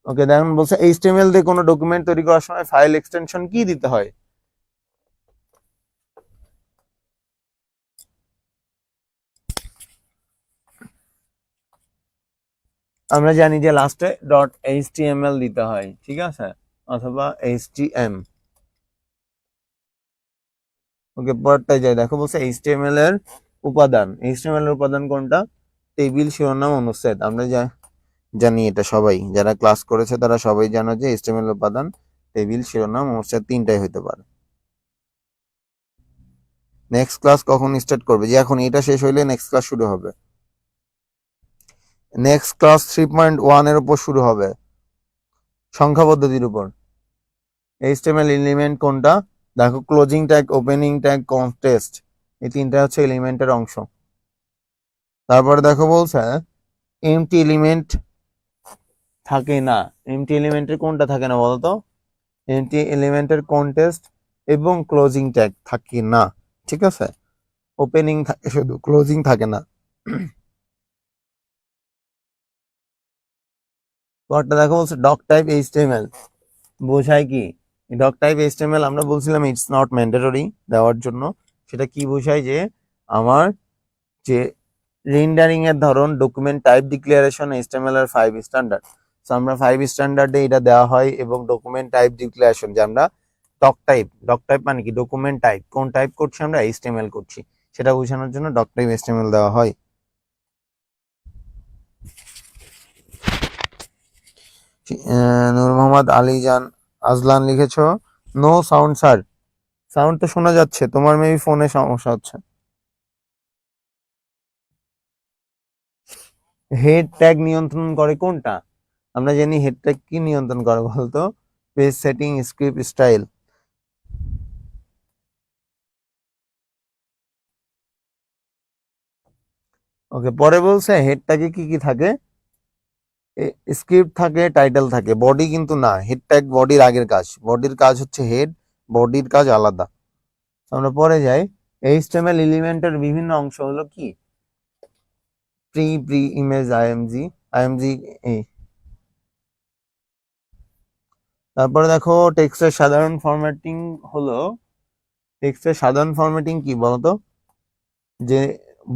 ওকে, দেখুন বলছে HTML দিয়ে কোনো ডকুমেন্ট তৈরি করার সময় ফাইল এক্সটেনশন কি দিতে হয়? আমরা জানি যে লাস্টে .html দিতে হয়, ঠিক আছে, অথবা htm। ওকে, পরেরটাই যাই। দেখো বলছে HTML এর উপাদান কোনটা? টেবিল, শিরোনাম, অনুচ্ছেদ। আমরা জানি এটা, সবাই যারা ক্লাস করেছে তারা সবাই জানো যে HTML এর উপাদান টেবিল, শিরোনাম, অনুচ্ছেদ তিনটাই হইতে পারে। নেক্সট ক্লাস কখন স্টার্ট করবে? যে এখন এটা শেষ হইলে নেক্সট ক্লাস শুরু হবে। নেক্সট ক্লাস 3.1 এর উপর শুরু হবে, সংখ্যা পদ্ধতির উপর। HTML এলিমেন্ট কোনটা? দেখো closing tag, opening tag, context, এই তিনটা হচ্ছে এলিমেন্টের অংশ। তারপরে দেখো বলছে এমটি এলিমেন্ট থাকে না। এমটি এলিমেন্টের কোনটা থাকে না বলতো? এমটি এলিমেন্টের কনটেক্সট এবং ক্লোজিং ট্যাগ থাকে না, ঠিক আছে। ওপেনিং থাকে শুধু, ক্লোজিং থাকে না। পরটা দেখো বলছে ডক টাইপ এইচটিএমএল বোঝায় কি? ডক টাইপ এইচটিএমএল আমরা বলছিলাম ইটস নট ম্যান্ডেটরি দেওয়ার জন্য। সেটা কি বোঝায় যে আমার যে রেন্ডারিং এর ধরন ডকুমেন্ট টাইপ ডিক্লারেশন এইচটিএমএল এর 5 স্ট্যান্ডার্ড। সো আমরা 5 স্ট্যান্ডার্ডে এটা দেওয়া হয় এবং ডকুমেন্ট টাইপ ডিক্লারেশন যে আমরা ডক টাইপ মানে কি ডকুমেন্ট টাইপ, কোন টাইপ করছি আমরা এইচটিএমএল করছি সেটা বোঝানোর জন্য ডক টাইপ এইচটিএমএল দেওয়া হয়। নূর মোহাম্মদ আলীজান আজলান লিখেছো নো সাউন্ড স্যার। সাউন্ড তো শোনা যাচ্ছে, তোমার মেবি ফোনে সমস্যা হচ্ছে। হেড ট্যাগ নিয়ন্ত্রণ করে কোনটা? আমরা জানি হেড ট্যাগ কি নিয়ন্ত্রণ করে বলতো? Page setting, script style. Okay, পরে বলছে হেড ট্যাগে কি কি থাকে? স্ক্রিপ্ট থাকে, টাইটেল থাকে, বডি কিন্তু না। হেড ট্যাগ বডির আগের কাজ, বডির কাজ হচ্ছে হেড, বডির কাজ আলাদা। আমরা পরে যাই। এইচটিএমএল এলিমেন্টের বিভিন্ন অংশ হলো কি? প্রি ইমেজ, আইএমজি এই। তারপরে দেখো টেক্সটের সাধারণ ফরম্যাটিং হলো, টেক্সটের সাধারণ ফরম্যাটিং কি বলতো? যে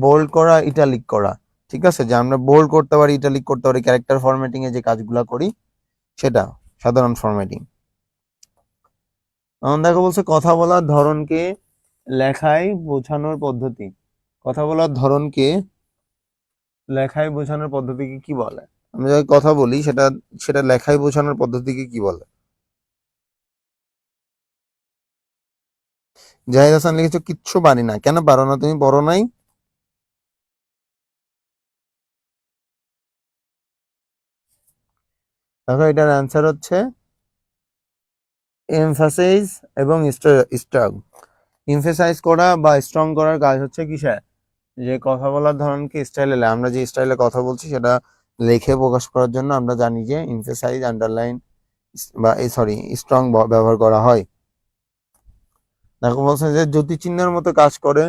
বোল্ড করা, ইটালিক করা, ঠিক আছে? যে আমরা বোল্ড করতে পারি, ইটালিক করতে পারি, ক্যারেক্টার ফরম্যাটিং এ যে কাজগুলো করি সেটা সাধারণ ফরম্যাটিং। এখন দেখো বলছে কথা বলার ধরনকে লেখায় বোঝানোর পদ্ধতি। কথা বলার ধরনকে লেখায় বোঝানোর পদ্ধতিকে কি বলে? আমরা যখন কথা বলি সেটা সেটা লেখায় বোঝানোর পদ্ধতিকে কি বলে? জাহিদ হাসান লিখেছো কিচ্ছু পারি না। কেন পারো না? তুমি পড়ো নাই? দেখো এটার অ্যান্সার হচ্ছে এমফাসাইজ এবং স্ট্রং। এমফাসাইজ করা বা স্ট্রং করার কাজ হচ্ছে কিসে? যে কথা বলার ধরনকে স্টাইলে, আমরা যে স্টাইলে কথা বলছি সেটা লেখে প্রকাশ করার জন্য আমরা জানি যে এমফাসাইজ, আন্ডারলাইন বা সরি স্ট্রং ব্যবহার করা হয়। দেখো বলছে যে জ্যোতি চিহ্নের মতো কাজ করে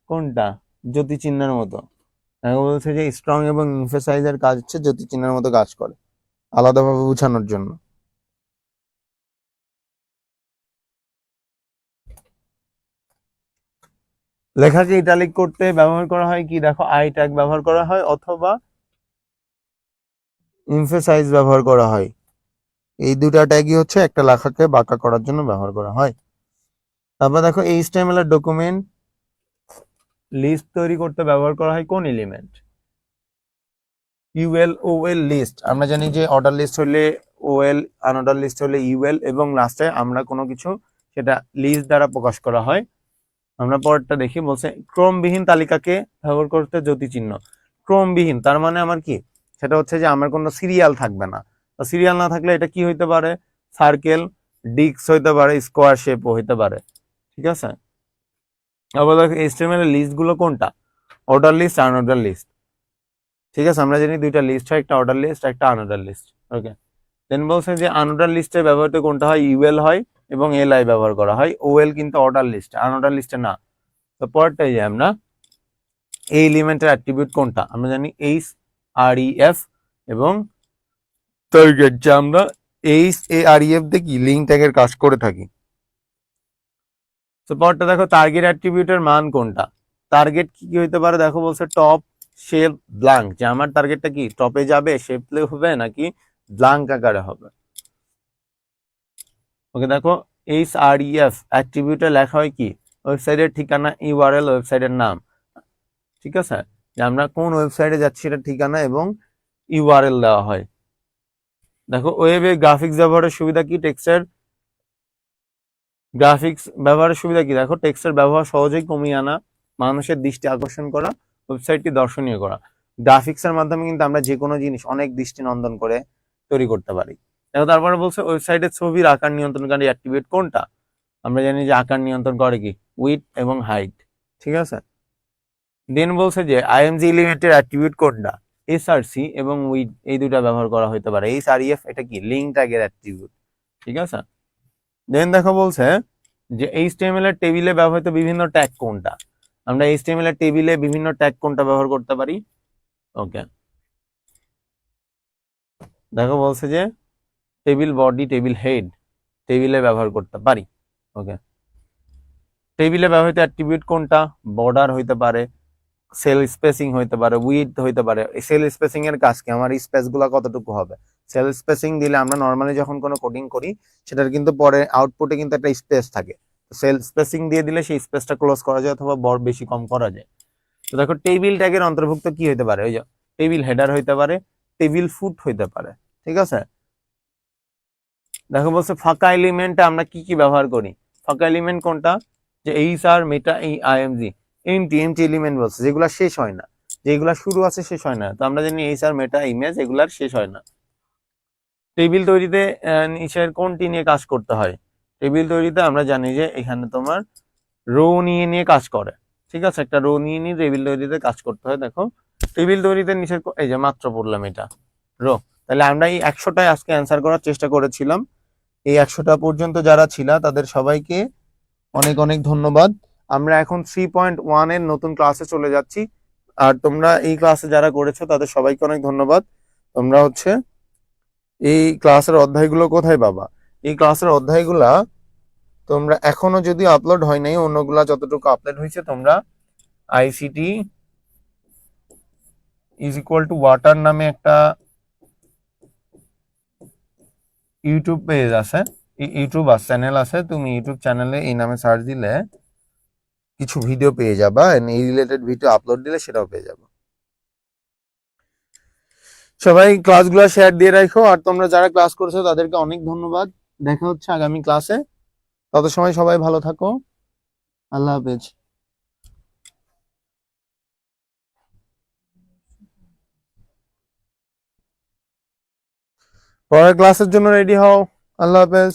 কোনটা? জ্যোতি চিহ্নের মতো। দেখো বলছে যে স্ট্রং এবং এমফাসাইজের কাজ হচ্ছে জ্যোতি চিহ্নের মতো কাজ করে, আলাদাভাবে বোঝানোর জন্য। লেখাকে ইটালিক করতে ব্যবহার করা হয় কি? দেখো আই ট্যাগ ব্যবহার করা হয় অথবা এমফাসাইজ ব্যবহার করা হয়। এই দুটা ট্যাগই হচ্ছে একটা লেখাকে বাঁকা করার জন্য ব্যবহার করা হয়। তারপর দেখো এইচটিএমএল এর ডকুমেন্ট লিস্ট তৈরি করতে ব্যবহার করা হয় কোন এলিমেন্ট? UL, OL, list. আমরা জানি যে অর্ডার লিস্ট হলে ওএল, আনঅর্ডার লিস্ট হলে ইউএল এবং লাস্টে আমরা কোনো কিছু সেটা লিস্ট দ্বারা প্রকাশ করা হয়। আমরা পরেরটা দেখি, বলছে ক্রমবিহীন তালিকাকে ব্যবহার করতে জ্যোতি চিহ্ন। ক্রমবিহীন তার মানে আমার কি? সেটা হচ্ছে যে আমার কোনো সিরিয়াল থাকবে না। তো সিরিয়াল না থাকলে এটা কি হইতে পারে? সার্কেল, ডিস্ক হইতে পারে, স্কোয়ার শেপও হইতে পারে, ঠিক আছে? আবার দেখো এইচটিএমএল এর লিস্ট গুলো কোনটা? অর্ডার লিস্ট, আনঅর্ডার লিস্ট, ঠিক আছে? আমরা জানি দুইটা লিস্ট হয়, একটা অর্ডার লিস্ট, একটা আনঅর্ডার লিস্ট। ওকে, দেন বলছে যে আনঅর্ডার লিস্টে ব্যবহৃত কোনটা হয়? ইউএল হয় এবং এলআই ব্যবহার করা হয়। ওএল কিন্তু অর্ডার লিস্ট, আনঅর্ডার লিস্টে না। তো পরেরটাই যে আমরা এই এলিমেন্টের অ্যাট্রিবিউট কোনটা? আমরা জানি এইচ আর ই এফ এবং টার্গেট, যে আমরা H A R E F দিয়ে কি লিঙ্ক ট্যাগের কাজ করে থাকি। তো পরেরটা দেখো টার্গেট অ্যাট্রিবিউটের মান কোনটা? টার্গেট কি কি হইতে পারে? দেখো বলছে টপ, শেপ, ব্ল্যাঙ্ক, যে আমার টার্গেটটা কি টপে যাবে, শেপলে হবে নাকি ব্ল্যাঙ্ক আকারে হবে। ওকে, দেখো এইচ আর ই এফ অ্যাট্রিবিউটে লেখা হয় কি? ওয়েবসাইটের ঠিকানা, ইউআরএল, ওয়েবসাইটের নাম, ঠিক আছে? যে আমরা কোন ওয়েবসাইটে যাচ্ছি সেটা ঠিকানা এবং ইউআরএল দেওয়া হয়। দেখো ওয়েবে গ্রাফিক্স ব্যবহারের সুবিধা কি? টেক্সটের গ্রাফিক্স ব্যবহারের সুবিধা কি? দেখো টেক্সটের ব্যবহার সহজেই কমিয়ে আনা, মানুষের দৃষ্টি আকর্ষণ করা, ওয়েবসাইটটি দর্শনীয় করা। গ্রাফিক্সের মাধ্যমে কিন্তু আমরা যে কোনো জিনিস অনেক দৃষ্টিনন্দন করে তৈরি করতে পারি। দেখো তারপরে বলছে ওয়েবসাইটের ছবির আকার নিয়ন্ত্রণকারী অ্যাট্রিবিউট কোনটা? আমরা জানি যে আকার নিয়ন্ত্রণ করে কি? উইডথ এবং হাইট, ঠিক আছে? দেন বলছে যে আইএমজি এলিমেন্টের অ্যাট্রিবিউট কোনটা? এসআরসি এবং উইড, এই দুটা ব্যবহার করা হতে পারে। এইচআরইএফ এটা কি? লিঙ্ক ট্যাগের অ্যাট্রিবিউট, ঠিক আছে? দেন দেখো বলছে যে এইচটিএমএল এর টেবিলে ব্যবহৃত বিভিন্ন ট্যাগ কোনটা? আমরা HTML এর টেবিলে বিভিন্ন ট্যাগ কোনটা ব্যবহার করতে পারি? ওকে, দেখো বলছে যে টেবিল বডি, টেবিল হেড টেবিলে ব্যবহার করতে পারি। ওকে, টেবিলে ব্যবহৃত অ্যাট্রিবিউট কোনটা? বর্ডার হইতে পারে, সেল স্পেসিং হইতে পারে, উইডথ হইতে পারে। সেল স্পেসিং এর কাজ কি? আমার স্পেস গুলা কতটুকু হবে। সেল স্পেসিং দিলে আমরা নর্মালি যখন কোনো কোডিং করি সেটার কিন্তু পরে আউটপুটে কিন্তু একটা স্পেস থাকে। সেল স্পেসিং দিয়ে দিলে সেই স্পেসটা ক্লোজ করা যায় অথবা বড় বেশি কম করা যায়। তো দেখো টেবিল ট্যাগের অন্তর্ভুক্ত কি হইতে পারে? ওই যে টেবিল হেডার হইতে পারে, টেবিল ফুট হইতে পারে। ঠিক আছে, দেখো বলছে ফাঁকা এলিমেন্টে আমরা কি কি ব্যবহার করি। ফাঁকা এলিমেন্ট কোনটা? যে এইচ আর মেটা এই আইএমজি এমটি এমটি এলিমেন্ট বলছে, যেগুলা শেষ হয় না, যেগুলা শুরু আছে শেষ হয় না। তো আমরা জানি এইচ আর মেটা ইমেজ এগুলার শেষ হয় না। টেবিল তৈরিতে নিচের কোনটি নিয়ে কাজ করতে হয়? টেবিল তৈরিতে আমরা জানি যে এখানে তোমার রো নিয়ে নিয়ে কাজ করে। ঠিক আছে, একটা রো নিয়ে নিয়ে টেবিল তৈরিতে কাজ করতে হয়। দেখো টেবিল তৈরিতে নিচের এই যে মাত্র পড়লাম এটা রো। তাহলে আমরা এই 100টায় আজকে অ্যান্সার করার চেষ্টা করেছিলাম। এই 100টা পর্যন্ত যারা ছিল তাদের সবাইকে অনেক অনেক ধন্যবাদ। আমরা এখন 3.1 এর নতুন ক্লাসে চলে যাচ্ছি। আর তোমরা এই ক্লাসে যারা করেছো তাদের সবাইকে অনেক ধন্যবাদ। তোমরা হচ্ছে এই ক্লাসের অধ্যায়গুলো কোথায় পাবা? এই ক্লাসের অধ্যায়গুলা তোমরা এখনো যদি আপলোড হয় নাই, অন্যগুলা যতটুকু আপলোড হয়েছে তোমরা ICT is equal to water নামে একটা ইউটিউব পেজ আছে, ইউটিউব চ্যানেল আছে। তুমি ইউটিউব চ্যানেলে এই নামে সার্চ দিলে কিছু ভিডিও পেয়ে যাবা, এই রিলেটেড ভিডিও আপলোড দিলে সেটাও পেয়ে যাবো। সবাই ক্লাসগুলো শেয়ার দিয়ে রাখো। আর তোমরা যারা ক্লাস করছো তাদেরকে অনেক ধন্যবাদ। দেখা হচ্ছে আগামী ক্লাসে। তত সময় সবাই ভালো থাকো। আল্লাহ হাফেজ। পরের ক্লাসের জন্য রেডি হও। আল্লাহ হাফেজ।